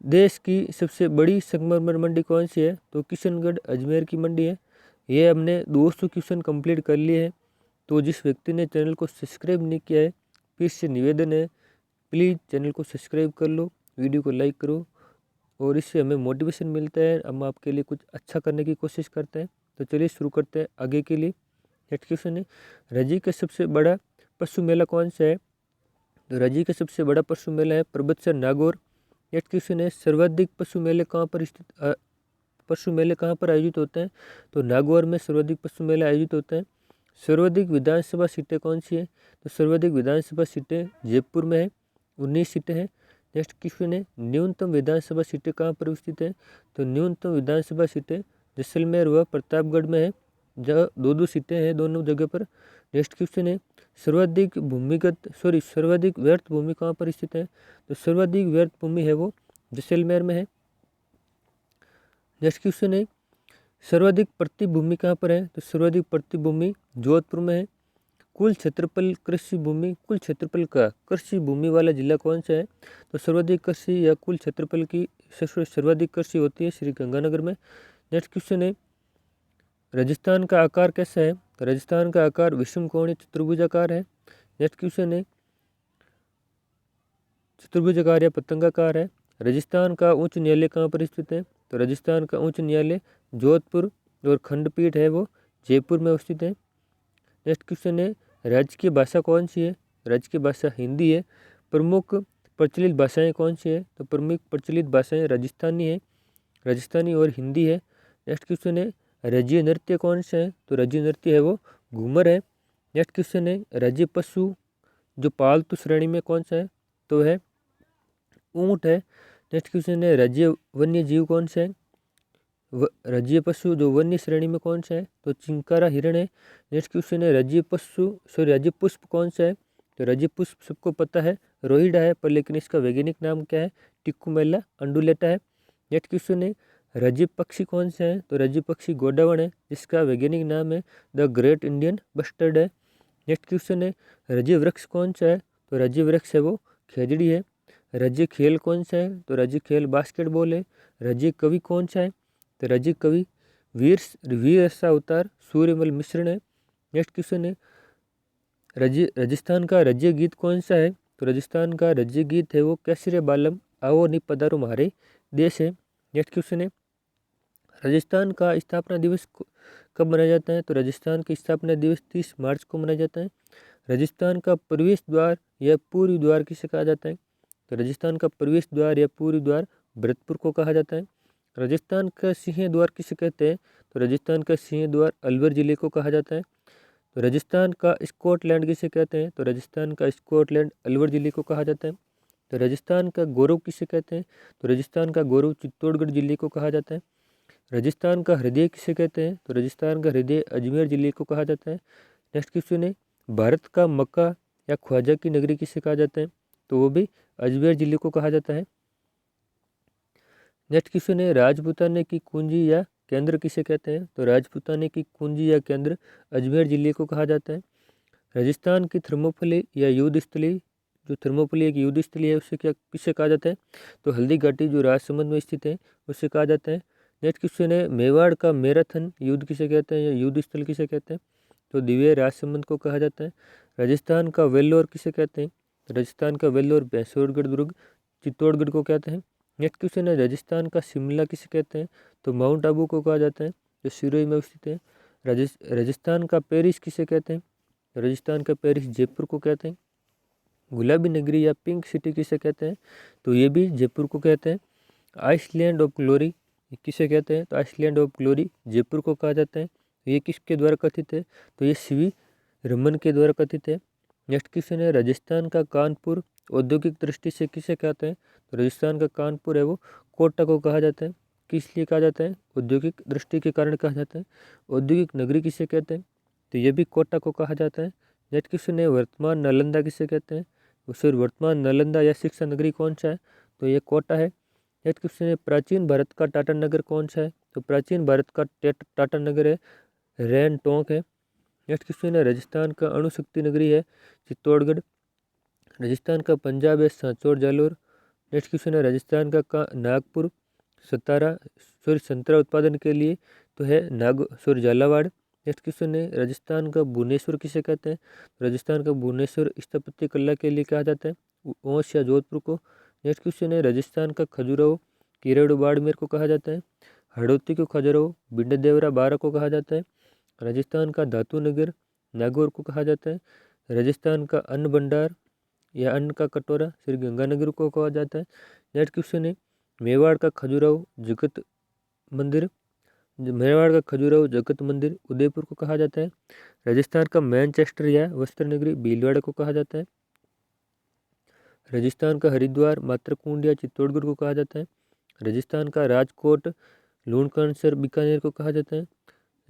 देश की सबसे बड़ी संगमरमर मंडी कौन सी है? तो किशनगढ़ अजमेर की मंडी है। ये हमने 200 क्वेश्चन कंप्लीट कर लिए हैं। तो जिस व्यक्ति ने चैनल को सब्सक्राइब नहीं किया है, फिर से निवेदन है, प्लीज़ चैनल को सब्सक्राइब कर लो, वीडियो को लाइक करो, और इससे हमें मोटिवेशन मिलता है, हम आपके लिए कुछ अच्छा करने की कोशिश करते हैं। तो चलिए शुरू करते हैं आगे के लिए। नेक्स्ट क्वेश्चन है, राज्य का सबसे बड़ा पशु मेला कौन सा है? तो राज्य का सबसे बड़ा पशु मेला है परबतसर नागौर। नेक्स्ट क्वेश्चन है, सर्वाधिक पशु मेले कहाँ पर आयोजित होते हैं? तो नागौर में सर्वाधिक पशु मेले आयोजित होते हैं। सर्वाधिक विधानसभा सीटें कौन सी है? तो सर्वाधिक विधानसभा सीटें जयपुर में है, 19 सीटें हैं। नेक्स्ट क्वेश्चन है, न्यूनतम विधानसभा सीटें कहाँ पर स्थित है? तो न्यूनतम विधानसभा सीटें जैसलमेर व प्रतापगढ़ में है, जहाँ 2-2 सीटें हैं दोनों जगह पर। नेक्स्ट क्वेश्चन है, सर्वाधिक व्यर्थ भूमि कहाँ पर स्थित है? तो सर्वाधिक व्यर्थ भूमि है वो जैसलमेर में है। नेक्स्ट क्वेश्चन है, सर्वाधिक प्रति भूमि कहाँ पर है? तो सर्वाधिक प्रति भूमि जोधपुर में है। कुल क्षेत्रफल का कृषि भूमि वाला जिला कौन सा है? तो सर्वाधिक कृषि या कुल क्षेत्रफल की सर्वाधिक कृषि होती है श्री गंगानगर में। नेक्स्ट क्वेश्चन है, राजस्थान का आकार कैसा है? तो राजस्थान का आकार विषमकोणीय चतुर्भुजाकार है। नेक्स्ट क्वेश्चन है, चतुर्भुजाकार या पतंगाकार है। राजस्थान का उच्च न्यायालय कहाँ पर स्थित है? तो राजस्थान का उच्च न्यायालय जोधपुर और खंडपीठ है वो जयपुर में स्थित है। नेक्स्ट क्वेश्चन है, राज्य की भाषा कौन सी है? राज्य की भाषा हिंदी है। प्रमुख प्रचलित भाषाएं कौन सी है? तो प्रमुख प्रचलित भाषाएं राजस्थानी और हिंदी है। नेक्स्ट क्वेश्चन है, राज्य नृत्य कौन सा है? तो राज्य नृत्य है वो घूमर है। नेक्स्ट क्वेश्चन है, राज्य पशु जो पालतू श्रेणी में कौन सा है? तो है ऊँट है। नेक्स्ट क्वेश्चन है, राज्य वन्य जीव कौन सा है? राज्य पशु जो वन्य श्रेणी में कौन सा है? तो चिंकारा हिरण है। नेक्स्ट क्वेश्चन है, राज्य पुष्प कौन सा है? तो राज्य पुष्प सबको पता है रोहिड़ा है, पर लेकिन इसका वैज्ञानिक नाम क्या है? टिक्कुमेला अंडुलेटा है। नेक्स्ट क्वेश्चन है, राज्य पक्षी कौन सा है? तो राज्य पक्षी गोडावण है, जिसका वैज्ञानिक नाम है द ग्रेट इंडियन बस्टर्ड है। नेक्स्ट क्वेश्चन है, राज्य वृक्ष कौन सा है? तो राज्य वृक्ष है वो खेजड़ी है। राज्य खेल कौन सा है? तो राज्य खेल बास्केटबॉल है। राज्य कवि कौन सा है? तो राज्य कवि वीर अवतार सूर्यमल मिश्रण है। नेक्स्ट क्वेश्चन है, राजस्थान का राज्य गीत कौन सा है? तो राजस्थान का राज्य गीत है वो केसरिया बालम आओ नि पधारो हमारे देश है। नेक्स्ट क्वेश्चन है, राजस्थान का स्थापना दिवस कब मनाया जाता है? तो राजस्थान की स्थापना दिवस 30 मार्च को मनाया जाता है। राजस्थान का प्रवेश द्वार या पूर्वी द्वार किसे कहा जाता है? तो राजस्थान का प्रवेश द्वार या पूर्वी द्वार भरतपुर को कहा जाता है। राजस्थान का सिंह द्वार किसे कहते हैं? तो राजस्थान का सिंह द्वार अलवर जिले को कहा जाता है। तो राजस्थान का स्कॉटलैंड किसे कहते हैं? तो राजस्थान का स्कॉटलैंड अलवर जिले को कहा जाता है। तो राजस्थान का गौरव किसे कहते हैं? तो राजस्थान का गौरव चित्तौड़गढ़ जिले को कहा जाता है। राजस्थान का हृदय किसे कहते हैं? तो राजस्थान का हृदय अजमेर जिले को कहा जाता है। नेक्स्ट क्वेश्चन है, भारत का मक्का या ख्वाजा की नगरी किसे कहा जाता है? तो वो भी अजमेर जिले को कहा जाता है। नेक्स्ट क्वेश्चन है, राजपूताने की कुंजी या केंद्र किसे कहते हैं? तो राजपूताने की कुंजी या केंद्र अजमेर जिले को कहा जाता है। राजस्थान की थर्मोपली या युद्ध स्थली, जो थर्मोपली एक युद्ध स्थली है, उससे किसे कहा जाता है? तो हल्दी घाटी जो राजसमंद में स्थित है उससे कहा जाता है। नेक्स्ट क्वेश्चन है, मेवाड़ का मैराथन युद्ध किसे कहते हैं या युद्ध स्थल किसे कहते हैं? तो दिव्य राजसमंद को कहा जाता है। राजस्थान का वेल्लोर किसे कहते हैं? तो राजस्थान का वेल्लोर भैंसोरगढ़ दुर्ग चित्तौड़गढ़ को कहते हैं। नेक्स्ट क्वेश्चन है, राजस्थान का शिमला किसे कहते हैं? तो माउंट आबू को कहा जाता है, जो सिरोही में स्थित है। राजस्थान का पेरिस किसे कहते हैं? राजस्थान का पेरिस जयपुर को कहते हैं। गुलाबी नगरी या पिंक सिटी किसे कहते हैं? तो ये भी जयपुर को कहते हैं। आइसलैंड ऑफ ग्लोरी किसे कहते हैं? तो आइसलैंड ऑफ ग्लोरी जयपुर को कहा जाता है। ये किसके द्वारा कथित है? तो ये सीवी रमन के द्वारा कथित है। नेक्स्ट क्वेश्चन है, राजस्थान का कानपुर औद्योगिक दृष्टि से किसे कहते हैं? तो राजस्थान का कानपुर है वो कोटा को कहा जाता है। किस लिए कहा जाता है? औद्योगिक दृष्टि के कारण कहा जाता है। औद्योगिक नगरी किसे कहते हैं? तो ये भी कोटा को कहा जाता है। नेक्स्ट क्वेश्चन है वर्तमान नालंदा किसे कहते हैं? फिर वर्तमान नालंदा या शिक्षा नगरी कौन सा है? तो ये कोटा है। नेक्स्ट क्वेश्चन है प्राचीन भारत का टाटा नगर कौन सा है? तो प्राचीन भारत का टाटा नगर है रेन टोंक है। नेक्स्ट क्वेश्चन है राजस्थान का अणुशक्ति नगरी है चित्तौड़गढ़। राजस्थान का पंजाब है सांचौर जालोर। नेक्स्ट क्वेश्चन है राजस्थान का नागपुर सतारा संतरा उत्पादन के लिए तो है झालावाड़। नेक्स्ट क्वेश्चन है राजस्थान का भुवनेश्वर किसे कहते हैं? राजस्थान का भुवनेश्वर स्थापत्य कला के लिए कहा जाता है ओंस या जोधपुर को। नेक्स्ट क्वेश्चन है राजस्थान का खजुराहो किरड़ बाड़मेर को कहा जाता है। हड़ौती को खजुराहो बिंडदेवरा बारा को कहा जाता है। राजस्थान का धातु नगर नागौर को कहा जाता है। राजस्थान का अन्न भंडार या अन्न का कटोरा श्री गंगानगर को कहा जाता है। नेक्स्ट क्वेश्चन है मेवाड़ का खजुराहो जगत मंदिर मेवाड़ का खजुराहो जगत मंदिर उदयपुर को कहा जाता है। राजस्थान का मैनचेस्टर या वस्त्र नगरी भीलवाड़ा को कहा जाता है। राजस्थान का हरिद्वार मातृकुंड या चित्तौड़गढ़ को कहा जाता है। राजस्थान का राजकोट लूणकरणसर बीकानेर को कहा जाता है।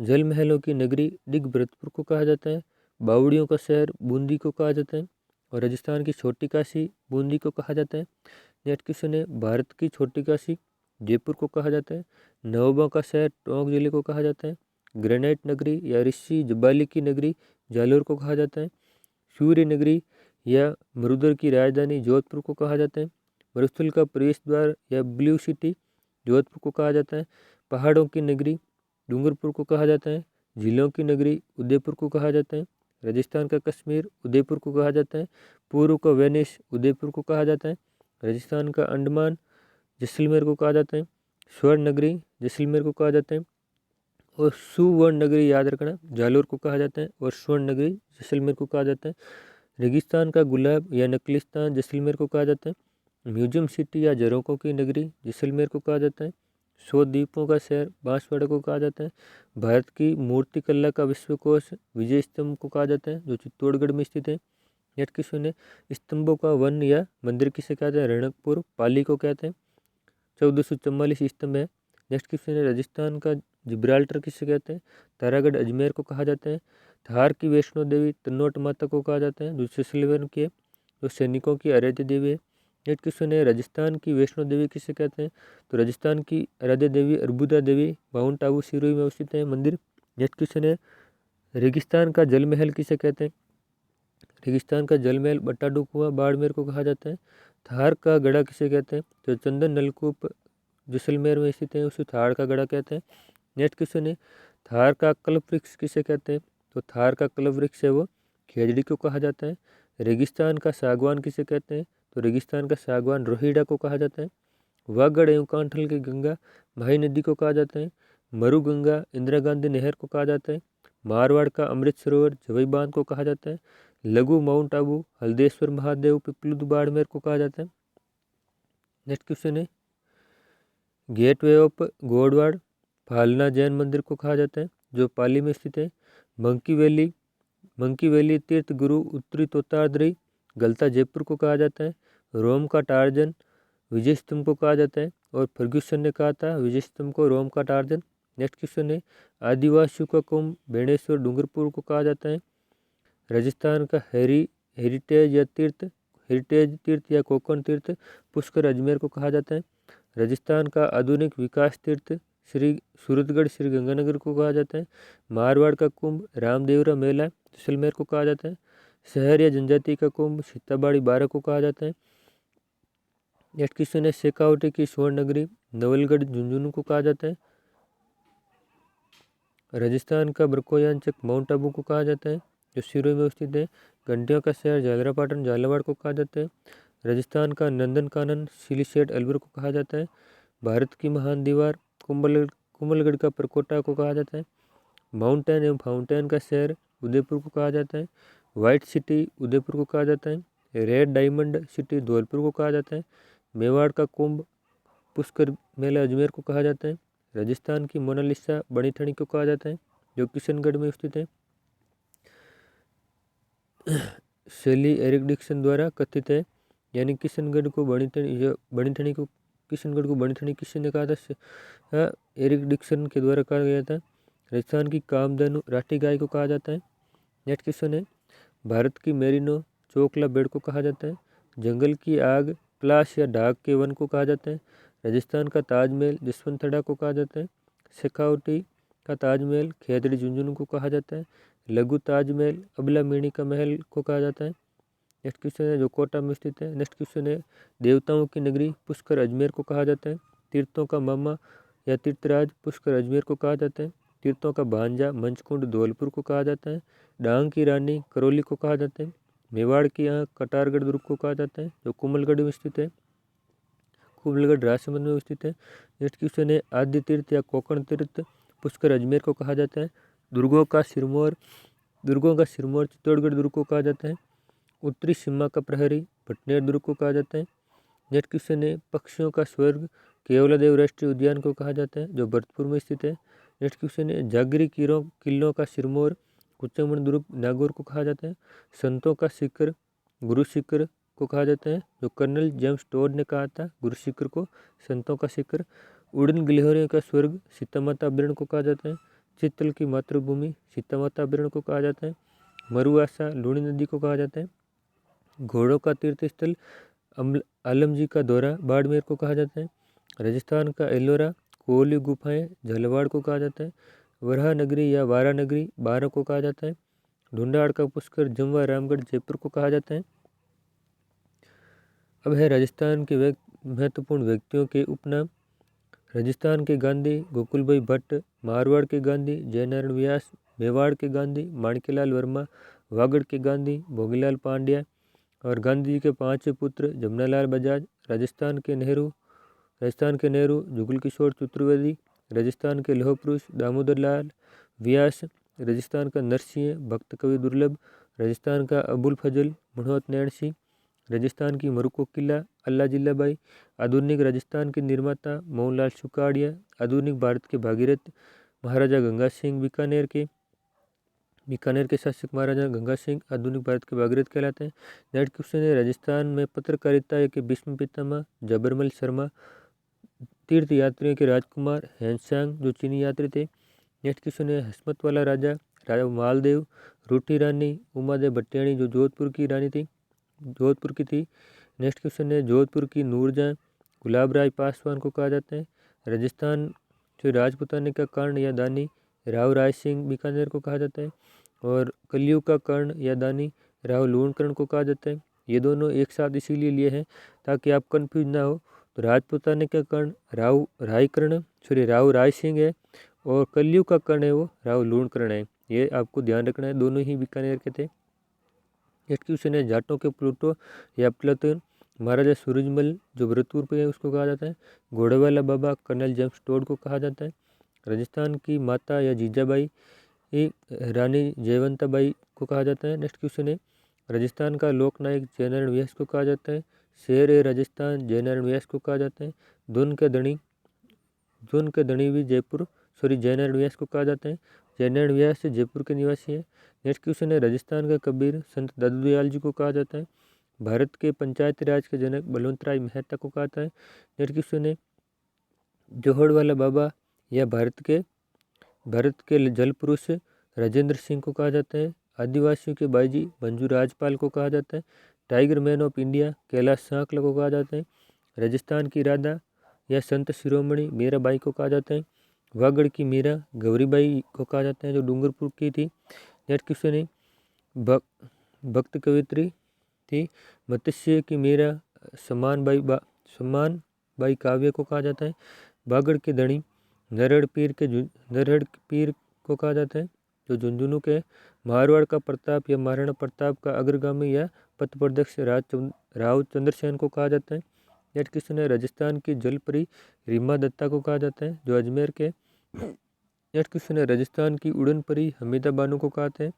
जल महलों की नगरी डिग भरतपुर को कहा जाता है। बावड़ियों का शहर बूंदी को कहा जाता है। और राजस्थान की छोटी काशी बूंदी को कहा जाता है। नेक्स्ट क्वेश्चन है भारत की छोटी काशी जयपुर को कहा जाता है। नवोबा का शहर टोंक जिले को कहा जाता है। ग्रेनाइट नगरी या ऋषि जबाली की नगरी जालोर को कहा जाता है। सूर्य नगरी या मरुधर की राजधानी जोधपुर को कहा जाता है। मरुस्थल का प्रवेश द्वार या ब्लू सिटी जोधपुर को कहा जाता है। पहाड़ों की नगरी डूंगरपुर को कहा जाता है। झीलों की नगरी उदयपुर को कहा जाता है। राजस्थान का कश्मीर उदयपुर को कहा जाता है। पूर्व का वेनिस उदयपुर को कहा जाता है। राजस्थान का अंडमान जैसलमेर को कहा जाता है। स्वर्ण नगरी जैसलमेर को कहा जाता है। और सुवर्ण नगरी याद रखना जालोर को कहा जाता है। और स्वर्ण नगरी जैसलमेर को कहा जाता है। रेगिस्तान का गुलाब या नकलिस्तान जैसलमेर को कहा जाता है। म्यूजियम सिटी या झरोकों की नगरी जैसलमेर को कहा जाता है। 100 द्वीपों का शहर बांसवाड़ा को कहा जाता है। भारत की मूर्ति कला का विश्वकोश विजय स्तंभ को कहा जाता है जो चित्तौड़गढ़ में स्थित है। नेक्स्ट क्वेश्चन है स्तंभों का वन या मंदिर किसे कहते हैं? रणकपुर पाली को कहते हैं। 1444 स्तंभ है। नेक्स्ट क्वेश्चन है राजस्थान का जिब्राल्टर किसे कहते हैं? तारागढ़ अजमेर को कहा जाता है। थार की वैष्णो देवी तन्नोट माता को कहा जाता है जो जैसलमेर के जो सैनिकों की आराध्य देवी है। नेक्स्ट क्वेश्चन है राजस्थान की वैष्णो देवी किसे कहते हैं? तो राजस्थान की आराध्य देवी अर्बुदा देवी माउंट आबू सिरोही में स्थित है मंदिर। नेक्स्ट क्वेश्चन है रेगिस्तान का जल महल किसे कहते हैं? रेगिस्तान का जल महल बट्टाडू कुआं बाड़मेर को कहा जाता है। थार का गड़ा किसे कहते हैं? तो चंदन नलकूप जैसलमेर में स्थित है उसे थार का गड़ा कहते हैं। नेक्स्ट क्वेश्चन है थार का कल्प वृक्ष किसे कहते हैं? तो थार का कल्प वृक्ष है वो खेजड़ी को कहा जाता है। रेगिस्तान का सागवान किसे कहते हैं? तो रेगिस्तान का सागवान रोहिड़ा को कहा जाता है। वागड़ एवं कांठल की गंगा माही नदी को कहा जाता है। मरु गंगा इंदिरा गांधी नहर को कहा जाता है। मारवाड़ का अमृत सरोवर जवई बांध को कहा जाता है। लघु माउंट आबू हल्देश्वर महादेव पिपलुद बाड़मेर को कहा जाता है। नेक्स्ट क्वेश्चन है गेटवे ऑफ गोडवाड़ फालना जैन मंदिर को कहा जाता है जो पाली में स्थित है। मंकी वैली तीर्थ गुरु उत्तरी तोताद्री गलता जयपुर को कहा जाता है। रोम का टार्जन विजय स्तंभ को कहा जाता है। और फर्ग्यूसन ने कहा था विजय स्तंभ को रोम का टार्जन। नेक्स्ट क्वेश्चन है आदिवासियों का कुंभ बेणेश्वर डूंगरपुर को कहा जाता है। राजस्थान का हेरिटेज तीर्थ या कोकण तीर्थ पुष्कर अजमेर को कहा जाता है। राजस्थान का आधुनिक विकास तीर्थ श्री सूरतगढ़ श्री गंगानगर को कहा जाता है। मारवाड़ का कुंभ रामदेवरा मेला जैसलमेर को कहा जाता है। शहर या जनजाति का कुंभ सीताबाड़ी बारा को कहा जाता है। नेक्स्ट क्वेश्चन है शेखावटी की स्वर्ण नगरी नवलगढ़ झुंझुनू को कहा जाता है। राजस्थान का बरकोयांचक माउंट आबू को कहा जाता है जो सिरोही में स्थित है। घंटियों का शहर झालरापाटन झालावाड़ को कहा जाता है। राजस्थान का नंदनकानन सिलीसेट अलवर को कहा जाता है। भारत की महान दीवार कुंभलगढ़ का परकोटा को कहा जाता है। माउंटेन एवं फाउंटेन का शहर उदयपुर को कहा जाता है। वाइट सिटी उदयपुर को कहा जाता है। रेड डायमंड सिटी धौलपुर को कहा जाता है। मेवाड़ का कुंभ पुष्कर मेला अजमेर को कहा जाता है। राजस्थान की मोनालिसा बड़ी ठणी को कहा जाता है जो किशनगढ़ में स्थित है। शैली एरिक डिक्सन द्वारा कथित है यानी किशनगढ़ को बणिथणी को किशनगढ़ को बणिथणी किसने कहा था? एरिक डिक्सन के द्वारा कहा गया था। राजस्थान की कामधेनु राठी गाय को कहा जाता है। नेक्स्ट क्वेश्चन है, भारत की मेरिनो चोकला भेड़ को कहा जाता है। जंगल की आग पलाश या ढाक के वन को कहा जाता है। राजस्थान का ताजमहल जसवंतड़ा को कहा जाता है। शेखावटी का ताजमहल खेतड़ी झुंझुनू को कहा जाता है। लघु ताजमहल अबला मेणी का महल को कहा जाता है। नेक्स्ट क्वेश्चन है, जो कोटा में स्थित है। नेक्स्ट क्वेश्चन है, देवताओं की नगरी पुष्कर अजमेर को कहा जाता है। तीर्थों का मामा या तीर्थराज पुष्कर अजमेर को कहा जाता है। तीर्थों का भांजा मंचकुंड धौलपुर को कहा जाता है। डांग की रानी करौली को कहा जाता है। मेवाड़ की आँख कटारगढ़ दुर्ग को कहा जाता है, जो कुमलगढ़ में स्थित है। कुमलगढ़ राजसमंद में स्थित है। नेक्स्ट क्वेश्चन है, आद्य तीर्थ या कोकण तीर्थ पुष्कर अजमेर को कहा जाता है। दुर्गों का सिरमौर चित्तौड़गढ़ दुर्ग को कहा जाता है। उत्तरी सीमा का प्रहरी भटनेर दुर्ग को कहा जाता है। नेक्स्ट क्वेश्चन है, पक्षियों का स्वर्ग केवलादेव राष्ट्रीय उद्यान को कहा जाता है, जो भरतपुर में स्थित है। नेक्स्ट क्वेश्चन है, जागरी किलों का सिरमौर कुचामन दुर्ग नागौर को कहा जाता है। संतों का शिखर गुरु शिखर को कहा जाता है, जो कर्नल जेम्स टोड ने कहा था गुरु शिखर को संतों का शिखर। उड़न गिलहरियों का स्वर्ग सीतामाता अभ्यारण्य को कहा जाता है। चित्तल की मातृभूमि सीतामाता अभ्यारण्य को कहा जाता है। मरुआसा लूणी नदी को कहा जाता है। घोड़ों का तीर्थ स्थल आलमजी का दौरा बाड़मेर को कहा जाता है। राजस्थान का एलोरा कोली गुफाएं झलवाड़ को कहा जाता है। वराह नगरी या वारा नगरी बारा को कहा जाता है। ढूंढाड़ का पुष्कर जमवा रामगढ़ जयपुर को कहा जाता है। अब है राजस्थान के महत्वपूर्ण व्यक्तियों के उपनाम। राजस्थान के गांधी गोकुलभाई भट्ट, मारवाड़ के गांधी जयनारायण व्यास, मेवाड़ के गांधी माणिक्यलाल वर्मा, वागड़ के गांधी भोगीलाल पांड्या और गांधी जी के 5 पुत्र जमनालाल बजाज। राजस्थान के नेहरू जुगल किशोर चतुर्वेदी। राजस्थान के लौह पुरुष दामोदर लाल व्यास। राजस्थान का नरसिंह भक्त कवि दुर्लभ। राजस्थान का अबुल फजल मनोहत नैण सिंह। राजस्थान की मरुको किला अल्लाह जिल्लाबाई। आधुनिक राजस्थान के निर्माता मोहनलाल सुखाड़िया। आधुनिक भारत के भागीरथ महाराजा गंगा सिंह बीकानेर के शासक महाराजा गंगा सिंह आधुनिक भारत के भागीरथ कहलाते हैं। नेक्स्ट क्वेश्चन है, राजस्थान में पत्रकारिता के भीष्म पितामह जबरमल शर्मा। तीर्थ यात्रियों के राजकुमार हैंसांग जो चीनी यात्री थे। नेक्स्ट क्वेश्चन है, हसमत वाला राजा मालदेव। रूठी रानी उमादेव भट्टियाणी जो जोधपुर की थी। नेक्स्ट क्वेश्चन है, जोधपुर की नूरजहां गुलाब राय पासवान को कहा जाता है। राजस्थान से राजपुताने का कर्ण या दानी राव राय सिंह बीकानेर को कहा जाता है। और कलयुग का कर्ण या दानी राव लूणकरण को कहा जाता है। ये दोनों एक साथ इसीलिए लिए हैं ताकि आप कंफ्यूज ना हो। तो राजपुताने का कर्ण राव राय सिंह है और कलयुग का कर्ण है वो राव लूणकरण है। ये आपको ध्यान रखना है, दोनों ही बीकानेर के थे। नेक्स्ट क्वेश्चन है, जाटों के प्लूटो या प्लतन महाराजा सूरजमल जो भरतपुर पे है उसको कहा जाता है। घोड़ेवाला बाबा कर्नल जेम्स टोड को कहा जाता है। राजस्थान की माता या जीजाबाई रानी जयवंताबाई को कहा जाता है। नेक्स्ट क्वेश्चन है, राजस्थान का लोकनायक जयनारायण व्यास को कहा जाता है। शेर ए राजस्थान जयनारायण व्यास को कहा जाता है। धुन के धनी भी जयनारायण व्यास को कहा जाता है। जयनारायण व्यास जयपुर के निवासी है। नेक्स्ट क्वेश्चन है, राजस्थान का कबीर संत दादू दयाल जी को कहा जाता है। भारत के पंचायती राज के जनक बलवंत राय मेहता को कहा जाता है। नेक्स्ट क्वेश्चन है, जोहड़वाला बाबा या भारत के जल पुरुष राजेंद्र सिंह को कहा जाता है। आदिवासियों के बाईजी मंजू राजपाल को कहा जाता है। Tiger man of India Kailash सांकला को कहा जाता है। राजस्थान की राधा या संत शिरोमणि मीराबाई को कहा जाता है। वागड़ की मीरा गौरीबाई को कहा जाता है जो डूंगरपुर की थी। नेक्स्ट क्वेश्चन है, भक्त कवित्री थी। मत्स्य की मीरा सम्मान बाई काव्य को कहा जाता है। बागड़ के धनी नरहड़ पीर को कहा जाता है जो झुंझुनू के। मारवाड़ का प्रताप या महाराणा प्रताप का अग्रगामी या पथप्रदर्शक राव चंद्रसेन को कहा जाता है। नेक्स्ट क्वेश्चन है, राजस्थान की जलपरी रीमा दत्ता को कहा जाता है जो अजमेर के। नेक्स्ट क्वेश्चन है, राजस्थान की उड़न परी हमीदा बानो को कहते हैं।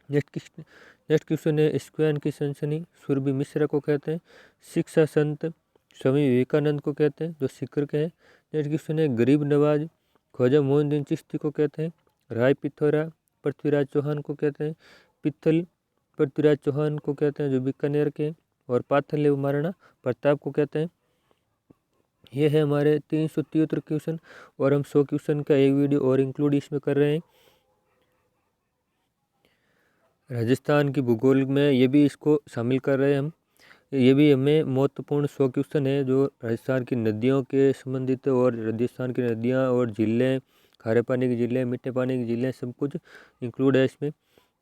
नेक्स्ट क्वेश्चन है, स्क्वैन की सनसनी सुरभि मिश्रा को कहते हैं। शिक्षा संत स्वामी विवेकानंद को कहते हैं जो सीकर के हैं। नेक्स्ट क्वेश्चन है, गरीब नवाज ख्वाजा मोइनुद्दीन चिश्ती को कहते हैं। राय पिथौरा पृथ्वीराज चौहान को कहते हैं। पित्थल पृथ्वीराज चौहान को कहते हैं जो बीकानेर के। और पाथल वो महाराणा प्रताप को कहते हैं। ये है हमारे 373 क्वेश्चन और हम 100 क्वेश्चन का एक वीडियो और इंक्लूड इसमें कर रहे हैं। राजस्थान की भूगोल में ये भी इसको शामिल कर रहे हैं हम। ये भी हमें महत्वपूर्ण 100 क्वेश्चन है जो राजस्थान की नदियों के संबंधित है और राजस्थान की नदियाँ और झीलें, खारे पानी की झीलें, मीठे पानी की झीलें सब कुछ इंक्लूड है इसमें।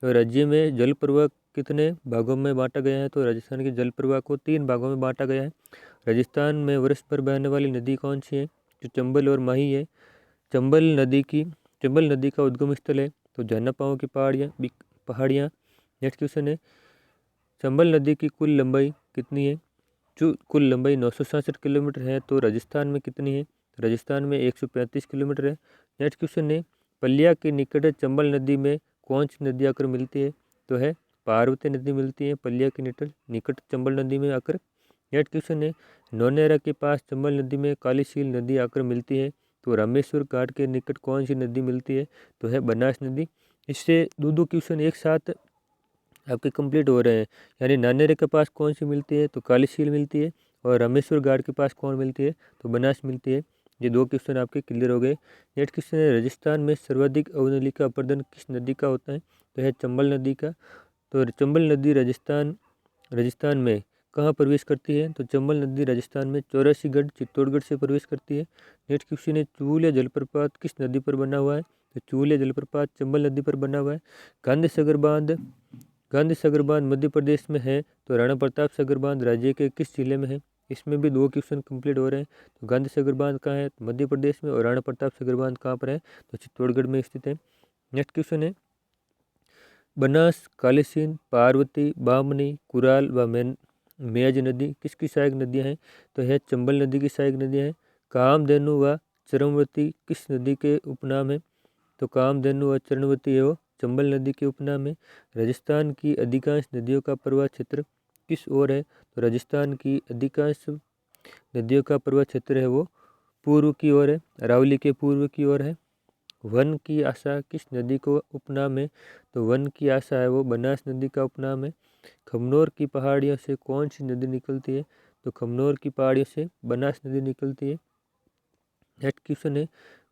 तो राज्य में जल प्रवाह कितने भागों में बांटा गया है? तो राजस्थान के जल प्रवाह को 3 भागों में बांटा गया है। राजस्थान में वर्ष भर बहने वाली नदी कौन सी है? जो चंबल और माही है। चंबल नदी का उद्गम स्थल है तो झरना पाओ की पहाड़ियाँ। नेक्स्ट क्वेश्चन है, चंबल नदी की कुल लंबाई कितनी है? जो कुल लंबाई 967 किलोमीटर है। तो राजस्थान में कितनी है? राजस्थान में 135 किलोमीटर है। नेक्स्ट क्वेश्चन है, पलिया के निकट चंबल नदी में कौन सी नदी आकर मिलती है? तो है पार्वती नदी मिलती है पलिया के निकट चंबल नदी में आकर। नेक्स्ट क्वेश्चन है, नौनेरा के पास चंबल नदी में कालीसील नदी आकर मिलती है। तो रामेश्वर घाट के निकट कौन सी नदी मिलती है? तो है बनास नदी। इससे दो क्वेश्चन एक साथ आपके कंप्लीट हो रहे हैं। यानी नानेरे के पास कौन सी मिलती है? तो कालीसील मिलती है। और रामेश्वर घाट के पास कौन मिलती है? तो बनास मिलती है। ये 2 क्वेश्चन आपके क्लियर हो गए। नेक्स्ट क्वेश्चन है, राजस्थान में सर्वाधिक अवनली का अपर्दन किस नदी का होता है? तो है चंबल नदी का। तो चंबल नदी राजस्थान में कहाँ प्रवेश करती है? तो चंबल नदी राजस्थान में 84गढ़ चित्तौड़गढ़ से प्रवेश करती है। नेक्स्ट क्वेश्चन है, चूलिया जलप्रपात किस नदी पर बना हुआ है? तो चूलिया जलप्रपात चंबल नदी पर बना हुआ है। गांधी सागर बांध मध्य प्रदेश में है तो राणा प्रताप सागर बांध राज्य के किस जिले में है? इसमें भी 2 क्वेश्चन कंप्लीट हो रहे हैं। तो गांधी सागर बांध कहाँ है? मध्य प्रदेश में। और राणा प्रताप सागर बांध कहाँ पर है? तो चित्तौड़गढ़ में स्थित है। नेक्स्ट क्वेश्चन है, बनास, कालीसीन, पार्वती, बामनी, कुराल व मेज नदी किसकी सहायक नदियाँ हैं? तो यह चंबल नदी की सहायक नदियाँ हैं। कामधेनु व चरमवती किस नदी के उपनाम है? तो कामधेनु व चरमवती है वो चंबल नदी के उपनाम है। राजस्थान की अधिकांश नदियों का प्रवाह क्षेत्र किस ओर है? तो राजस्थान की अधिकांश नदियों का प्रवाह क्षेत्र है वो पूर्व की ओर है, अरावली के पूर्व की ओर है। वन की आशा किस नदी को उपनाम है? तो वन की आशा है वो बनास नदी का उपनाम है। खमनोर की पहाड़ियों से कौन सी नदी निकलती है? तो खमनोर की पहाड़ियों से बनास नदी निकलती है। नेक्स्ट क्वेश्चन है,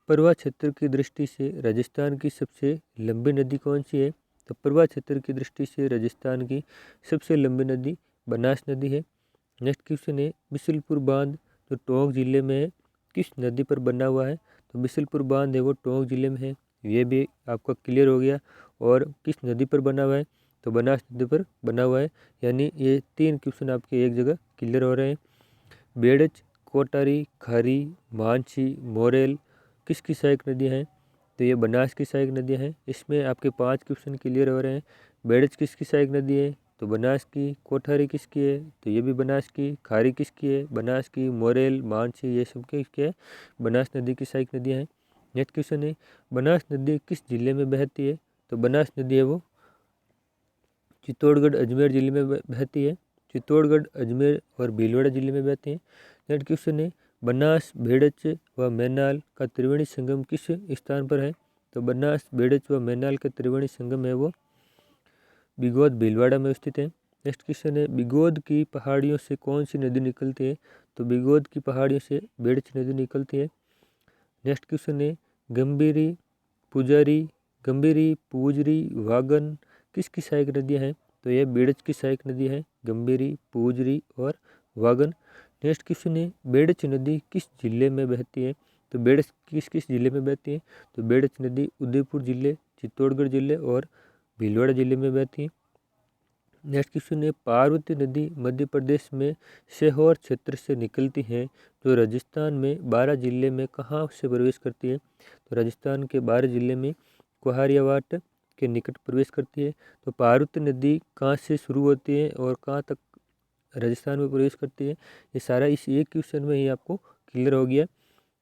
प्रवाह क्षेत्र की दृष्टि से राजस्थान की सबसे लंबी नदी कौन सी है? तो प्रवाह क्षेत्र की दृष्टि से राजस्थान की सबसे लंबी नदी बनास नदी है। नेक्स्ट क्वेश्चन है, बिशलपुर बांध जो टोंक जिले में है किस नदी पर बना हुआ है? तो बिशलपुर बांध है वो टोंक जिले में है। ये भी आपका क्लियर हो गया। और किस नदी पर बना हुआ है? तो बनास नदी पर बना हुआ है। यानी ये 3 क्वेश्चन आपके एक जगह क्लियर हो रहे हैं। बेड़च, कोटारी, खारी, मानसी, मोरेल किसकी सहायक नदियाँ हैं? तो ये बनास की सहायक नदियाँ हैं। इसमें आपके 5 क्वेश्चन क्लियर हो रहे हैं। बेड़च किसकी सहायक नदी है? तो बनास की। कोठारी किसकी है? तो ये भी बनास की। खारी किसकी है? बनास की। मोरेल, मानसी ये सब किसकी है? बनास नदी की सहायक नदियाँ हैं। नेक्स्ट क्वेश्चन है, बनास नदी किस जिले में बहती है? तो बनास नदी है वो चित्तौड़गढ़ अजमेर जिले में बहती है। चित्तौड़गढ़, अजमेर और भीलवाड़ा जिले में बहती है। नेक्स्ट क्वेश्चन है, बनास, भेड़च व मैनाल का त्रिवेणी संगम किस स्थान पर है? तो बनास, भेड़च व मैनाल का त्रिवेणी संगम है वो बिगोद भीलवाड़ा में स्थित है। नेक्स्ट क्वेश्चन है, बिगोद की पहाड़ियों से कौन सी नदी निकलती है? तो बिगोद की पहाड़ियों से बेड़च नदी निकलती है। नेक्स्ट क्वेश्चन है, गंभीरी, पूजरी, वागन किसकी सहायक नदियाँ हैं? तो यह बेड़च की सहायक नदी है, गंभीरी, पूजरी और वागन। नेक्स्ट क्वेश्चन है, बेड़च नदी किस जिले में बहती है? तो बेड़च किस जिले में बहती है? तो बेड़च नदी उदयपुर जिले, चित्तौड़गढ़ जिले और भीलवाड़ा जिले में बहती है। नेक्स्ट क्वेश्चन है, पार्वती नदी मध्य प्रदेश में सीहोर क्षेत्र से निकलती है जो राजस्थान में 12 जिले में कहाँ से प्रवेश करती है? तो राजस्थान के 12 जिले में कुहारियावाट के निकट प्रवेश करती है। तो पार्वती नदी कहाँ से शुरू होती है और कहाँ तक राजस्थान में प्रवेश करती है, ये सारा इस एक क्वेश्चन में ही आपको क्लियर हो गया।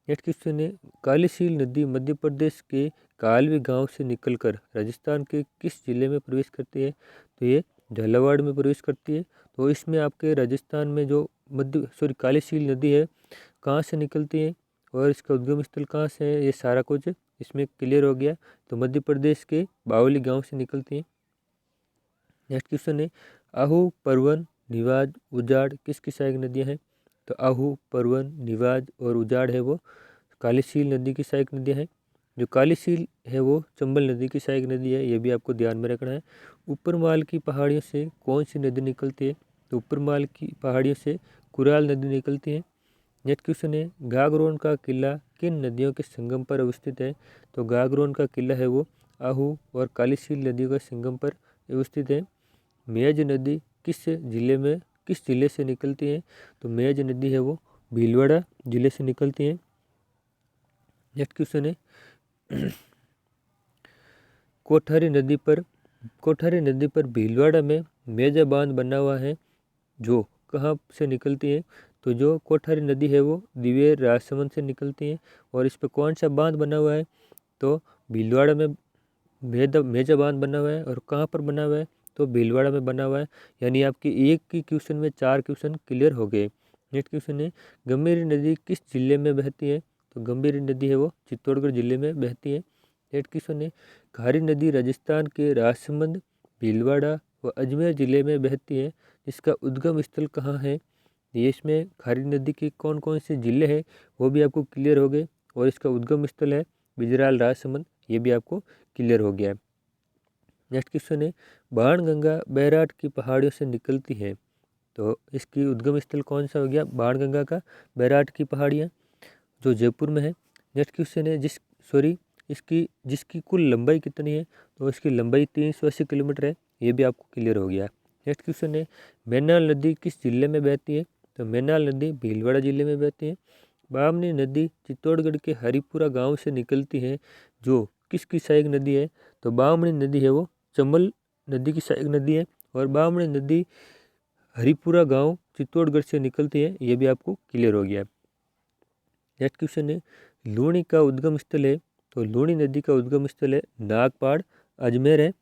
नेक्स्ट क्वेश्चन है, कालीसील नदी मध्य प्रदेश के कालवी गांव से निकलकर राजस्थान के किस जिले में प्रवेश करती है? तो ये झालावाड़ में प्रवेश करती है। तो इसमें आपके राजस्थान में जो कालीसील नदी है कहाँ से निकलती है और इसका उद्गम स्थल कहाँ से है, ये सारा कुछ इसमें क्लियर हो गया। तो मध्य प्रदेश के बावली गांव से निकलती है। नेक्स्ट क्वेश्चन है, आहू, परवन, निवाज, उजाड़ किसकी सहायक नदियाँ हैं? तो आहू, परवन, निवाज और उजाड़ है वो कालीसील नदी की सहायक नदियाँ हैं। जो कालीसील है वो चंबल नदी की सहायक नदी है, ये भी आपको ध्यान में रखना है। ऊपरमाल की पहाड़ियों से कौन सी नदी निकलती है? तो ऊपरमाल की पहाड़ियों से कुराल नदी निकलती है। नेक्स्ट क्वेश्चन है, गागरोन का किला किन नदियों के संगम पर अवस्थित है? तो गागरोन का किला है वो आहू और कालीसील नदियों के संगम पर अवस्थित है। मेज नदी किस जिले से निकलती है? तो मेज नदी है वो भीलवाड़ा जिले से निकलती है। नेक्स्ट क्वेश्चन है, कोठारी नदी पर भीलवाड़ा में मेजा बांध बना हुआ है, जो कहाँ से निकलती है? तो जो कोठारी नदी है वो दिवेर राजसमंद से निकलती है। और इस पर कौन सा बांध बना हुआ है? तो भीलवाड़ा में मेजा बांध बना हुआ है। और कहाँ पर बना हुआ है? तो भीलवाड़ा में बना हुआ है। यानी आपकी एक की क्वेश्चन में 4 क्वेश्चन क्लियर हो गए। नेक्स्ट क्वेश्चन है, गंभीरी नदी किस जिले में बहती है? तो गंभीरी नदी है वो चित्तौड़गढ़ जिले में बहती है। नेक्स्ट क्वेश्चन है, खारी नदी राजस्थान के राजसमंद, भीलवाड़ा व अजमेर जिले में बहती है। इसका उद्गम स्थल कहाँ है? ये इसमें खारी नदी के कौन कौन से जिले हैं वो भी आपको क्लियर हो गए। और इसका उद्गम स्थल है बिजराल राजसमंद, ये भी आपको क्लियर हो गया है। नेक्स्ट क्वेश्चन है, बाणगंगा बैराट की पहाड़ियों से निकलती है, तो इसकी उद्गम स्थल कौन सा हो गया? बाणगंगा का बैराट की पहाड़ियाँ, जो जयपुर में है। नेक्स्ट क्वेश्चन है, जिसकी कुल लंबाई कितनी है? तो इसकी लंबाई 380 किलोमीटर है, ये भी आपको क्लियर हो गया। नेक्स्ट क्वेश्चन है, मैनाल नदी किस जिले में बहती है? तो मैनाल नदी भीलवाड़ा जिले में बहती है। बामनी नदी चित्तौड़गढ़ के हरिपुरा गांव से निकलती है, जो किसकी सहायक नदी है? तो बामनी नदी है वो चंबल नदी की सहायक नदी है। और बामनी नदी हरिपुरा गांव चित्तौड़गढ़ से निकलती है, ये भी आपको क्लियर हो गया। नेक्स्ट क्वेश्चन है, लूणी का उद्गम स्थल है, तो लूणी नदी का उद्गम स्थल है नागपाड़ अजमेर है।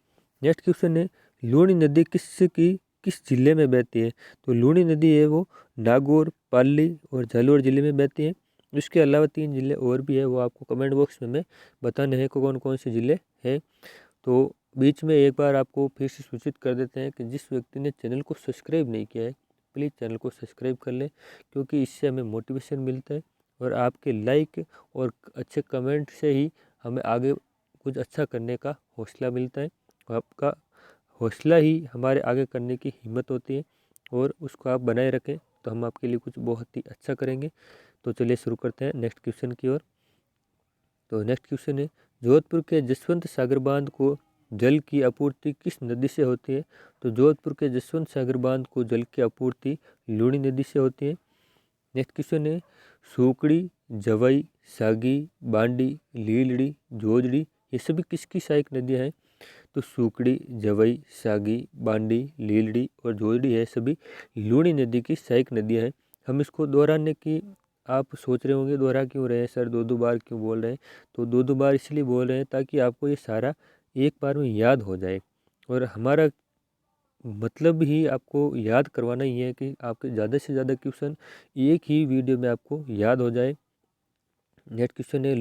नेक्स्ट क्वेश्चन है, लूणी नदी किस जिले में बहती है? तो लूणी नदी है वो नागौर, पाली और झालावाड़ जिले में बहती है। इसके अलावा 3 जिले और भी है, वो आपको कमेंट बॉक्स में बताने हैं कौन कौन से जिले हैं। तो बीच में एक बार आपको फिर से सूचित कर देते हैं कि जिस व्यक्ति ने चैनल को सब्सक्राइब नहीं किया है, प्लीज़ चैनल को सब्सक्राइब कर लें, क्योंकि इससे हमें मोटिवेशन मिलता है। और आपके लाइक और अच्छे कमेंट से ही हमें आगे कुछ अच्छा करने का हौसला मिलता है। आपका हौसला ही हमारे आगे करने की हिम्मत होती है, और उसको आप बनाए रखें तो हम आपके लिए कुछ बहुत ही अच्छा करेंगे। तो चलिए शुरू करते हैं नेक्स्ट क्वेश्चन की ओर। तो नेक्स्ट क्वेश्चन है, जोधपुर के जसवंत सागर बांध को जल की आपूर्ति किस नदी से होती है? तो जोधपुर के जसवंत सागर बांध को जल की आपूर्ति लूणी नदी से होती है। नेक्स्ट क्वेश्चन है, सूकड़ी, जवई, सागी, बांडी, लीलड़ी, जोजड़ी ये सभी किसकी सहायक नदियाँ हैं? तो सूकड़ी, जवई, सागी, बांडी, लीलड़ी और जोजड़ी है सभी लूणी नदी की सहायक नदियाँ हैं। हम इसको दोहराने की आप सोच रहे होंगे, दोहरा क्यों रहे हैं सर, दो बार क्यों बोल रहे हैं? तो दो बार इसलिए बोल रहे हैं ताकि आपको ये सारा एक बार में याद हो जाए। और हमारा मतलब ही आपको याद करवाना ही है कि आपके ज़्यादा से ज़्यादा क्वेश्चन एक ही वीडियो में आपको याद हो जाए। नेक्स्ट क्वेश्चन है,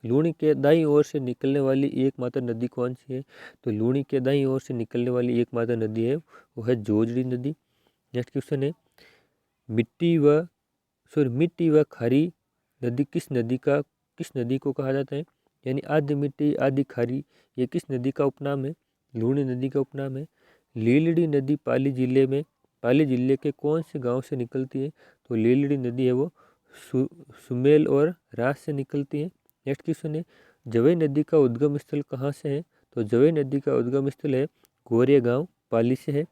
लूणी के दाईं ओर से निकलने वाली एकमात्र नदी कौन सी है? तो लूणी के दाईं ओर से निकलने वाली एकमात्र नदी है वो है जोजड़ी नदी। नेक्स्ट क्वेश्चन है, मिट्टी व खारी नदी किस नदी को कहा जाता है? यानी आधी मिट्टी आधी खारी, ये किस नदी का उपनाम है? लूणी नदी का उपनाम है। लीलड़ी नदी पाली जिले के कौन से गांव से निकलती है? तो लीलड़ी नदी है वो सुमेल और रास से निकलती है। नेक्स्ट क्वेश्चन है, जवई नदी का उद्गम स्थल कहाँ से है? तो जवई नदी का उद्गम स्थल है गोरिया गांव पाली से है।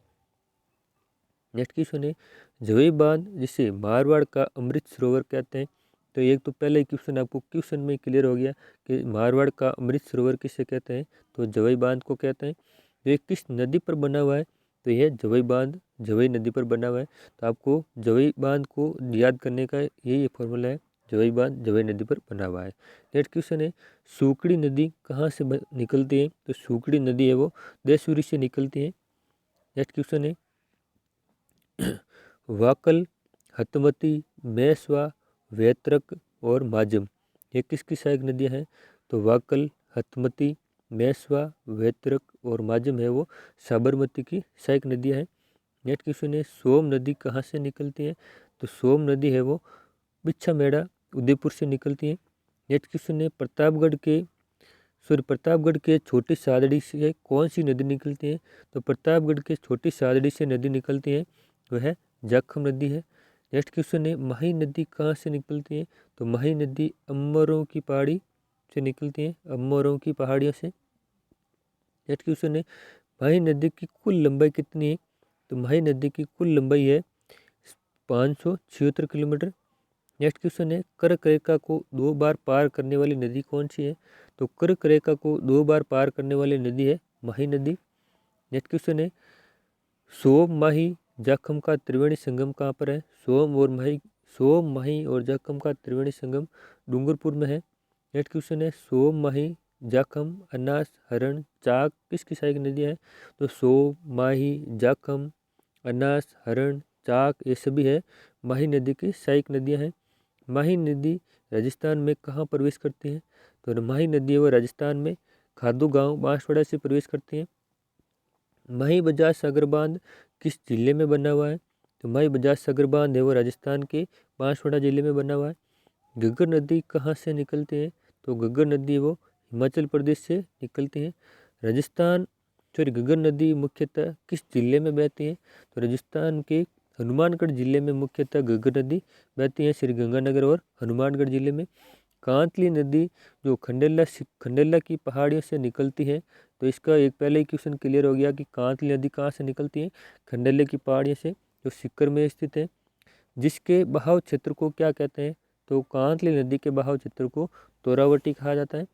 नेक्स्ट क्वेश्चन है, जवई बांध जिसे मारवाड़ का अमृत सरोवर कहते हैं। तो एक तो पहले ही क्वेश्चन आपको क्वेश्चन में क्लियर हो गया कि मारवाड़ का अमृत सरोवर किसे कहते हैं? तो जवई बांध को कहते हैं। तो ये किस नदी पर बना हुआ है? तो यह जवई बांध जवई नदी पर बना हुआ है। तो आपको जवई बांध को याद करने का यही फॉर्मूला है, जवई बांध जवई नदी पर बना हुआ है। नेक्स्ट क्वेश्चन है, सूकड़ी नदी कहाँ से निकलती है? तो सूकड़ी नदी है वो देसूरी से निकलती है। नेक्स्ट क्वेश्चन है, वाकल, हतमती, मेसवा, वेत्रक और माजम ये किसकी सहायक नदियाँ हैं? तो वाकल, हतमती, मेसवा, वेत्रक और माजम है वो साबरमती की सहायक नदियाँ हैं। नेक्स्ट क्वेश्चन है सोम नदी कहाँ से निकलती है? तो सोम नदी है वो बिच्छा मेड़ा उदयपुर से निकलती है। नेक्स्ट क्वेश्चन है प्रतापगढ़ के छोटी सादड़ी से कौन सी नदी निकलती है? तो प्रतापगढ़ के छोटी सादड़ी से नदी निकलती है वह जाखम नदी है। नेक्स्ट क्वेश्चन है माही नदी कहाँ से निकलती है? तो माही नदी अमरों की पहाड़ी से निकलती है, अमरों की पहाड़ियों से। नेक्स्ट क्वेश्चन है माही नदी की कुल लंबाई कितनी है? तो माही नदी की कुल लंबाई है 576 किलोमीटर। नेक्स्ट क्वेश्चन है कर्क रेखा को 2 बार पार करने वाली नदी कौन सी है? तो कर्क रेखा को 2 बार पार करने वाली नदी है माही नदी। नेक्स्ट क्वेश्चन है सोम माही जाखम का त्रिवेणी संगम कहाँ पर है? सोम माही और जाखम का त्रिवेणी संगम डूंगरपुर में है। नेक्स्ट क्वेश्चन है सोम माही जाखम अनास हरण चाक किसकी सहायक नदियाँ है? तो सोम माही जाखम अनास हरण चाक ये सभी है माही नदी की सहायक नदियाँ हैं। माही नदी राजस्थान में कहाँ प्रवेश करती है? तो माही नदी है वो राजस्थान में खादू गांव बांसवाड़ा से प्रवेश करती है। माही बजाज सागर बांध किस जिले में बना हुआ है? तो माही बजाज सागर बांध है वो राजस्थान के बांसवाड़ा जिले में बना हुआ है। घग्गर नदी कहाँ से निकलती है? तो घग्गर नदी वो हिमाचल प्रदेश से निकलती है। घग्गर नदी मुख्यतः किस जिले में बहती है? तो राजस्थान के हनुमानगढ़ जिले में मुख्यतः घग्गर नदी बहती है, श्री गंगानगर और हनुमानगढ़ जिले में। कांतली नदी जो खंडेला की पहाड़ियों से निकलती है, तो इसका एक पहले ही क्वेश्चन क्लियर हो गया कि कांतली नदी कहाँ से निकलती है? खंडेले की पहाड़ियों से, जो सीकर में स्थित है। जिसके बहाव क्षेत्र को क्या कहते हैं? तो कांतली नदी के बहाव क्षेत्र को तोरावटी कहा जाता है।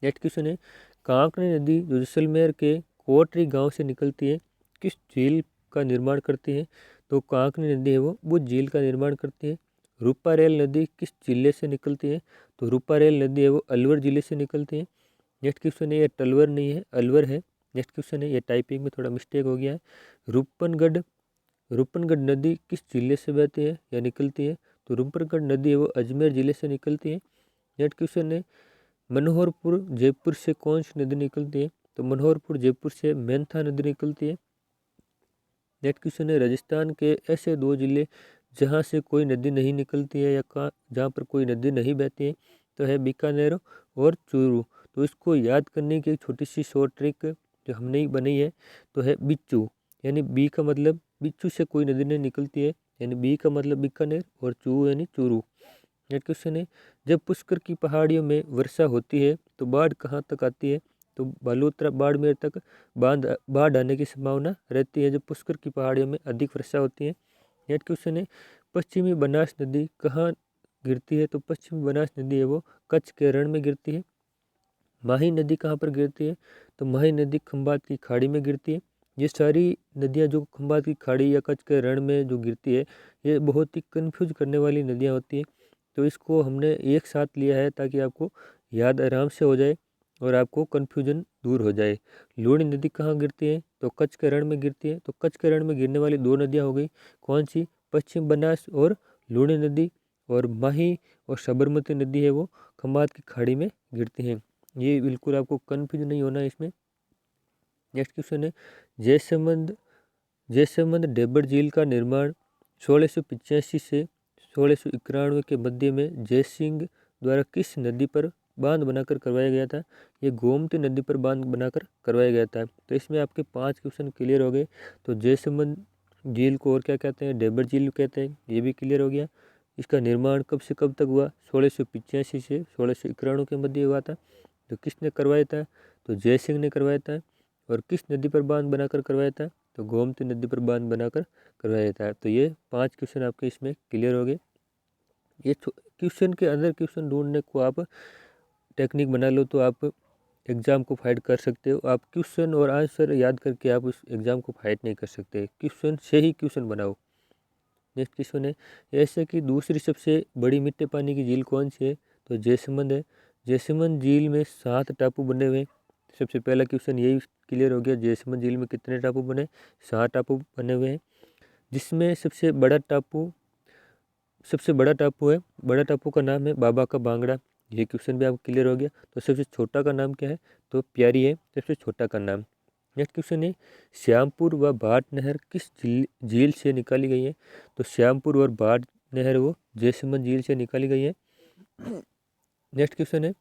नेक्स्ट क्वेश्चन है कांकरी नदी जो जैसलमेर के कोटरी गांव से निकलती है किस झील का निर्माण करती है? तो कांकरी नदी है वो बुझ झील का निर्माण करती है। रूपारेल नदी किस जिले से निकलती है? तो रूपारेल नदी है वो अलवर जिले से निकलती है। नेक्स्ट क्वेश्चन है ये टलवर नहीं है अलवर है। नेक्स्ट क्वेश्चन है ये टाइपिंग में थोड़ा मिस्टेक हो गया है। रूपनगढ़ रूपनगढ़ नदी किस जिले से बहती है या निकलती है? तो रूपनगढ़ नदी है वो अजमेर जिले से निकलती है। नेक्स्ट क्वेश्चन है मनोहरपुर जयपुर से कौन सी नदी निकलती है? तो मनोहरपुर जयपुर से मेंथा नदी निकलती है। नेक्स्ट क्वेश्चन है राजस्थान के ऐसे 2 जिले जहाँ से कोई नदी नहीं निकलती है या जहाँ पर कोई नदी नहीं बहती है, तो है बीकानेर और चूरू। तो इसको याद करने की एक छोटी सी शॉर्ट ट्रिक जो हमने बनाई है तो है बिच्छू, यानी बी का मतलब बिच्छू से कोई नदी नहीं निकलती है, यानी बी का मतलब बीकानेर और चू यानी चूरू। नेक्स्ट क्वेश्चन है जब पुष्कर की पहाड़ियों में वर्षा होती है तो बाढ़ कहाँ तक आती है? तो बालोतरा बाड़मेर तक बाढ़ आने की संभावना रहती है जब पुष्कर की पहाड़ियों में अधिक वर्षा होती है। नेक्स्ट क्वेश्चन है पश्चिमी बनास नदी कहाँ गिरती है? तो पश्चिमी बनास नदी है वो कच्छ के रण में गिरती है। माही नदी कहाँ पर गिरती है? तो माही नदी खंभात की खाड़ी में गिरती है। ये सारी नदियाँ जो खंभात की खाड़ी या कच्छ के रण में जो गिरती है ये बहुत ही कन्फ्यूज करने वाली नदियाँ होती है, तो इसको हमने एक साथ लिया है ताकि आपको याद आराम से हो जाए और आपको कन्फ्यूजन दूर हो जाए। लूणी नदी कहाँ गिरती है? तो कच्छ के रण में गिरती है। तो कच्छ के रण में गिरने वाली 2 नदियाँ हो गई कौन सी? पश्चिम बनास और लूणी नदी। और माही और साबरमती नदी है वो खंभात की खाड़ी में गिरती है। ये बिल्कुल आपको कन्फ्यूज नहीं होना है इसमें। नेक्स्ट क्वेश्चन है जयसमंद डेबर झील का निर्माण 1685 से 1691 के मध्य में जयसिंह द्वारा किस नदी पर बांध बनाकर करवाया गया था? ये गोमती नदी पर बांध बनाकर करवाया गया था। तो इसमें आपके 5 क्वेश्चन क्लियर हो गए। तो जयसमंद झील को और क्या कहते हैं? डेबर झील कहते हैं, ये भी क्लियर हो गया। इसका निर्माण कब से कब तक हुआ? 1685 से 1691 के मध्य हुआ था। तो किसने करवाया था? तो जयसिंह ने करवाया था। और किस नदी पर बांध बनाकर करवाया था? तो गोमती नदी पर बांध बनाकर करवाया था। तो ये 5 क्वेश्चन आपके इसमें क्लियर हो गए। ये क्वेश्चन के अंदर क्वेश्चन ढूंढने को आप टेक्निक बना लो तो आप एग्ज़ाम को फाइट कर सकते हो। आप क्वेश्चन और आंसर याद करके आप उस एग्ज़ाम को फाइट नहीं कर सकते, क्वेश्चन से ही क्वेश्चन बनाओ। नेक्स्ट क्वेश्चन है ऐसे कि दूसरी सबसे बड़ी मिट्टी पानी की झील कौन सी है? तो जयसमंद है। जयसमंद झील में 7 टापू बने हुए। सबसे पहला क्वेश्चन यही क्लियर हो गया, जयसमंद झील में कितने टापू बने? 7 टापू बने हुए हैं, जिसमें सबसे बड़ा टापू है, बड़ा टापू का नाम है बाबा का बांगड़ा। ये क्वेश्चन भी आपको क्लियर हो गया। तो सबसे छोटा का नाम क्या है? तो प्यारी है सबसे छोटा का नाम। नेक्स्ट क्वेश्चन है श्यामपुर व भाट नहर किस झील से निकाली गई है? तो श्यामपुर और भाट नहर वो जैसमंद झील से निकाली गई है। नेक्स्ट क्वेश्चन है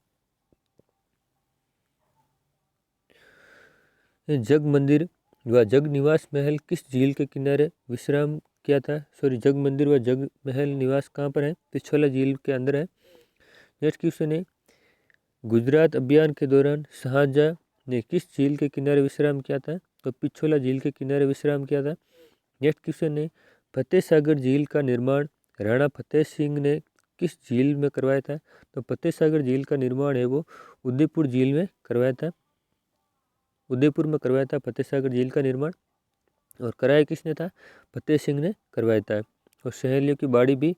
जग मंदिर व जग निवास महल किस झील के किनारे विश्राम किया था? जग मंदिर व जग महल निवास कहाँ पर है? पिछोला झील के अंदर है। नेक्स्ट क्वेश्चन है गुजरात अभियान के दौरान शाहजहां ने किस झील के किनारे विश्राम किया था? तो पिछोला झील के किनारे विश्राम किया था। नेक्स्ट क्वेश्चन है फतेह सागर झील का निर्माण राणा फतेह सिंह ने किस झील में करवाया था? तो फतेह सागर झील का निर्माण है वो उदयपुर झील में करवाया था। उदयपुर में करवाया था फतेह सागर झील का निर्माण, और कराया किसने था? फतेह सिंह ने करवाया था। और सहेलियों की बाड़ी भी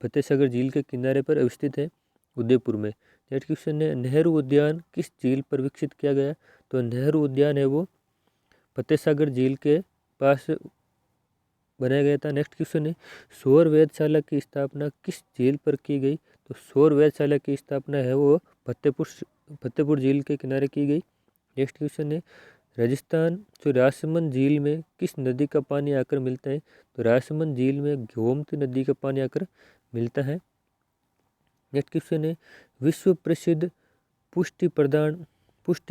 फतेह सागर झील के किनारे पर अवस्थित है, उदयपुर में। नेक्स्ट क्वेश्चन है नेहरू उद्यान किस झील पर विकसित किया गया? तो नेहरू उद्यान है वो फतेह सागर झील के पास बनाया गया था। नेक्स्ट क्वेश्चन है सौर वेधशाला की स्थापना किस झील पर की गई? तो सौर वेधशाला की स्थापना है वो फतेहपुर झील के किनारे की गई। नेक्स्ट क्वेश्चन है राजस्थान राजसमंद झील में किस नदी का पानी आकर मिलता है? तो राजसमंद झील में गोमती नदी का पानी आकर मिलता है। नेक्स्ट क्वेश्चन है विश्व प्रसिद्ध पुष्टि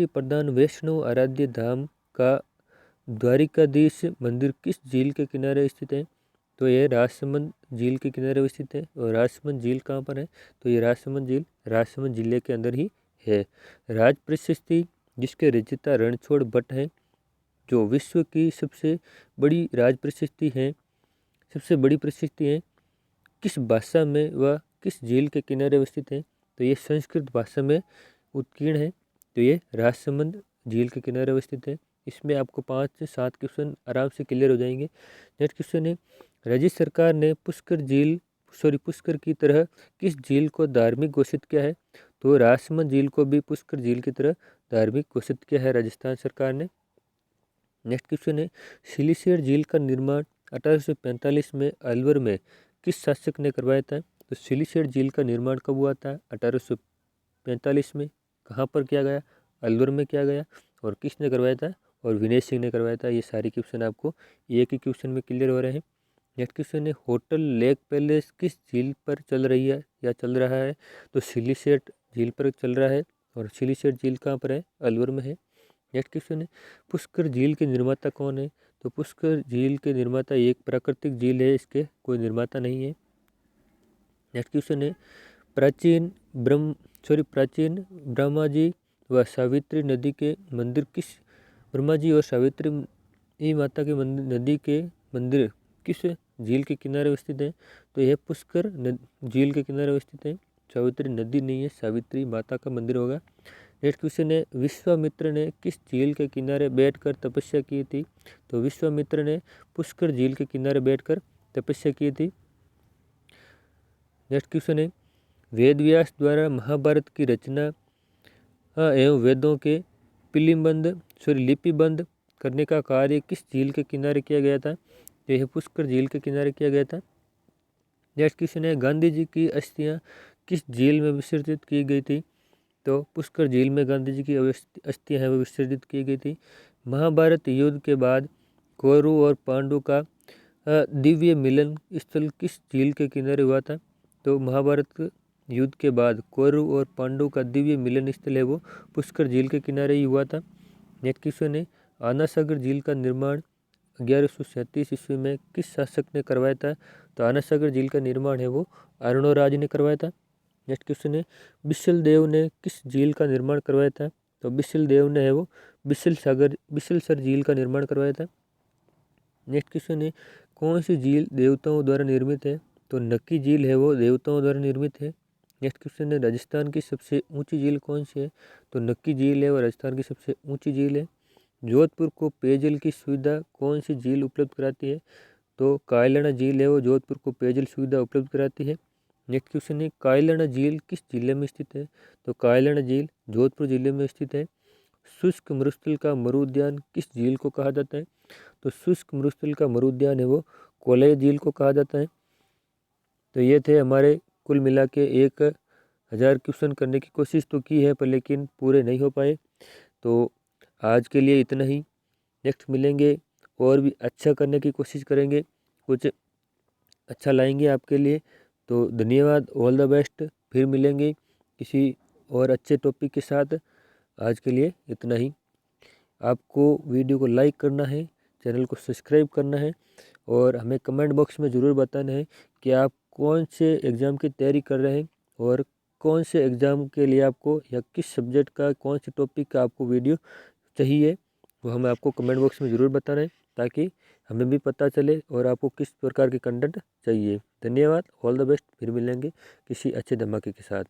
प्रदान वैष्णव आराध्य धाम का द्वारिकाधीश मंदिर किस झील के किनारे स्थित है? तो यह राजसमंद झील के किनारे स्थित है। और राजसमंद झील कहाँ पर है? तो ये राजसमंद झील राजसमंद जिले के अंदर ही है। राज प्रशस्ति जिसके रचयिता रणछोड़ भट्ट हैं, जो विश्व की सबसे बड़ी राज प्रशस्ति है, सबसे बड़ी प्रशस्ति है, किस भाषा में व किस झील के किनारे अवस्थित है? तो ये संस्कृत भाषा में उत्कीर्ण है। तो ये राजसमंद झील के किनारे अवस्थित है। इसमें आपको 5 से 7 क्वेश्चन आराम से क्लियर हो जाएंगे। नेक्स्ट क्वेश्चन है राज्य सरकार ने पुष्कर की तरह किस झील को धार्मिक घोषित किया है? तो राजसमंद झील को भी पुष्कर झील की तरह धार्मिक घोषित किया है राजस्थान सरकार ने। नेक्स्ट क्वेश्चन है सिलिसियर झील का निर्माण 1845 में अलवर में किस शासक ने करवाया था? तो सिलिसियर झील का निर्माण कब हुआ था? 1845 में। कहाँ पर किया गया? अलवर में किया गया। और किसने करवाया था? और विनय सिंह ने करवाया था। ये सारी क्वेश्चन आपको एक ही क्वेश्चन में क्लियर हो रहे हैं। नेक्स्ट क्वेश्चन है होटल लेक पैलेस किस झील पर चल रही है या चल रहा है? तो सिलिसियर झील पर चल रहा है। और सिलिसियर झील कहाँ पर है? अलवर में है। नेक्स्ट क्वेश्चन है पुष्कर झील के निर्माता कौन है? तो पुष्कर झील के निर्माता एक प्राकृतिक झील है, इसके कोई निर्माता नहीं है। नेक्स्ट क्वेश्चन है प्राचीन ब्रह्मा जी व सावित्री नदी के मंदिर किस ब्रह्मा जी और सावित्री माता के नदी के मंदिर किस झील के किनारे स्थित है? तो यह पुष्कर झील के किनारे स्थित है। सावित्री नदी नहीं है, सावित्री माता का मंदिर होगा। नेक्स्ट क्वेश्चन है विश्वामित्र ने किस झील के किनारे बैठकर तपस्या की थी? तो विश्वामित्र ने पुष्कर झील के किनारे बैठकर तपस्या की थी। नेक्स्ट क्वेश्चन है वेद व्यास द्वारा महाभारत की रचना एवं वेदों के लिपिबंद करने का कार्य किस झील के किनारे किया गया था? तो यह पुष्कर झील के किनारे किया गया था। नेक्स्ट क्वेश्चन है गांधी जी की अस्थियां किस झील में विसर्जित की गई थी? तो पुष्कर झील में गांधी जी की अस्थियां हैं वो विसर्जित की गई थी। महाभारत युद्ध के बाद कौरव और पांडु का दिव्य मिलन स्थल किस झील के किनारे हुआ था? तो महाभारत युद्ध के बाद कौरव और पांडु का दिव्य मिलन स्थल है वो पुष्कर झील के किनारे ही हुआ था। नेक्स्ट क्वेश्चन है आना सागर झील का निर्माण 1137 ईस्वी में किस शासक ने करवाया था? तो आना सागर झील का निर्माण है वो अरुणोराज ने करवाया था। नेक्स्ट क्वेश्चन है बिसल देव ने किस झील का निर्माण करवाया था? तो बिसल देव ने है वो बिसलसर झील का निर्माण करवाया था। नेक्स्ट क्वेश्चन है कौन सी झील देवताओं द्वारा निर्मित है? तो नक्की झील है वो देवताओं द्वारा निर्मित है। नेक्स्ट क्वेश्चन है राजस्थान की सबसे ऊंची झील कौन सी है? तो नक्की झील है वो राजस्थान की सबसे ऊंची झील है। जोधपुर को पेयजल की सुविधा कौन सी झील उपलब्ध कराती है? तो कायलाना झील है वो जोधपुर को पेयजल सुविधा उपलब्ध कराती है। नेक्स्ट क्वेश्चन है कायलाना झील किस जिले में स्थित है? तो कायलाना झील जोधपुर जिले में स्थित है। शुष्क मरुस्थल का मरु उद्यान किस झील को कहा जाता है? तो शुष्क मरुस्थल का मरु उद्यान है वो कोलय झील को कहा जाता है। तो ये थे हमारे कुल मिला के 1000 क्वेश्चन करने की कोशिश तो की है पर लेकिन पूरे नहीं हो पाए। तो आज के लिए इतना ही। नेक्स्ट मिलेंगे और भी अच्छा करने की कोशिश करेंगे, कुछ अच्छा लाएंगे आपके लिए। तो धन्यवाद, ऑल द बेस्ट। फिर मिलेंगे किसी और अच्छे टॉपिक के साथ। आज के लिए इतना ही। आपको वीडियो को लाइक करना है, चैनल को सब्सक्राइब करना है और हमें कमेंट बॉक्स में ज़रूर बताना है कि आप कौन से एग्ज़ाम की तैयारी कर रहे हैं और कौन से एग्ज़ाम के लिए आपको या किस सब्जेक्ट का कौन से टॉपिक का आपको वीडियो चाहिए। वो हमें आपको कमेंट बॉक्स में ज़रूर बताना है ताकि हमें भी पता चले और आपको किस प्रकार के कंटेंट चाहिए। धन्यवाद, ऑल द बेस्ट। फिर मिलेंगे किसी अच्छे धमाके के साथ।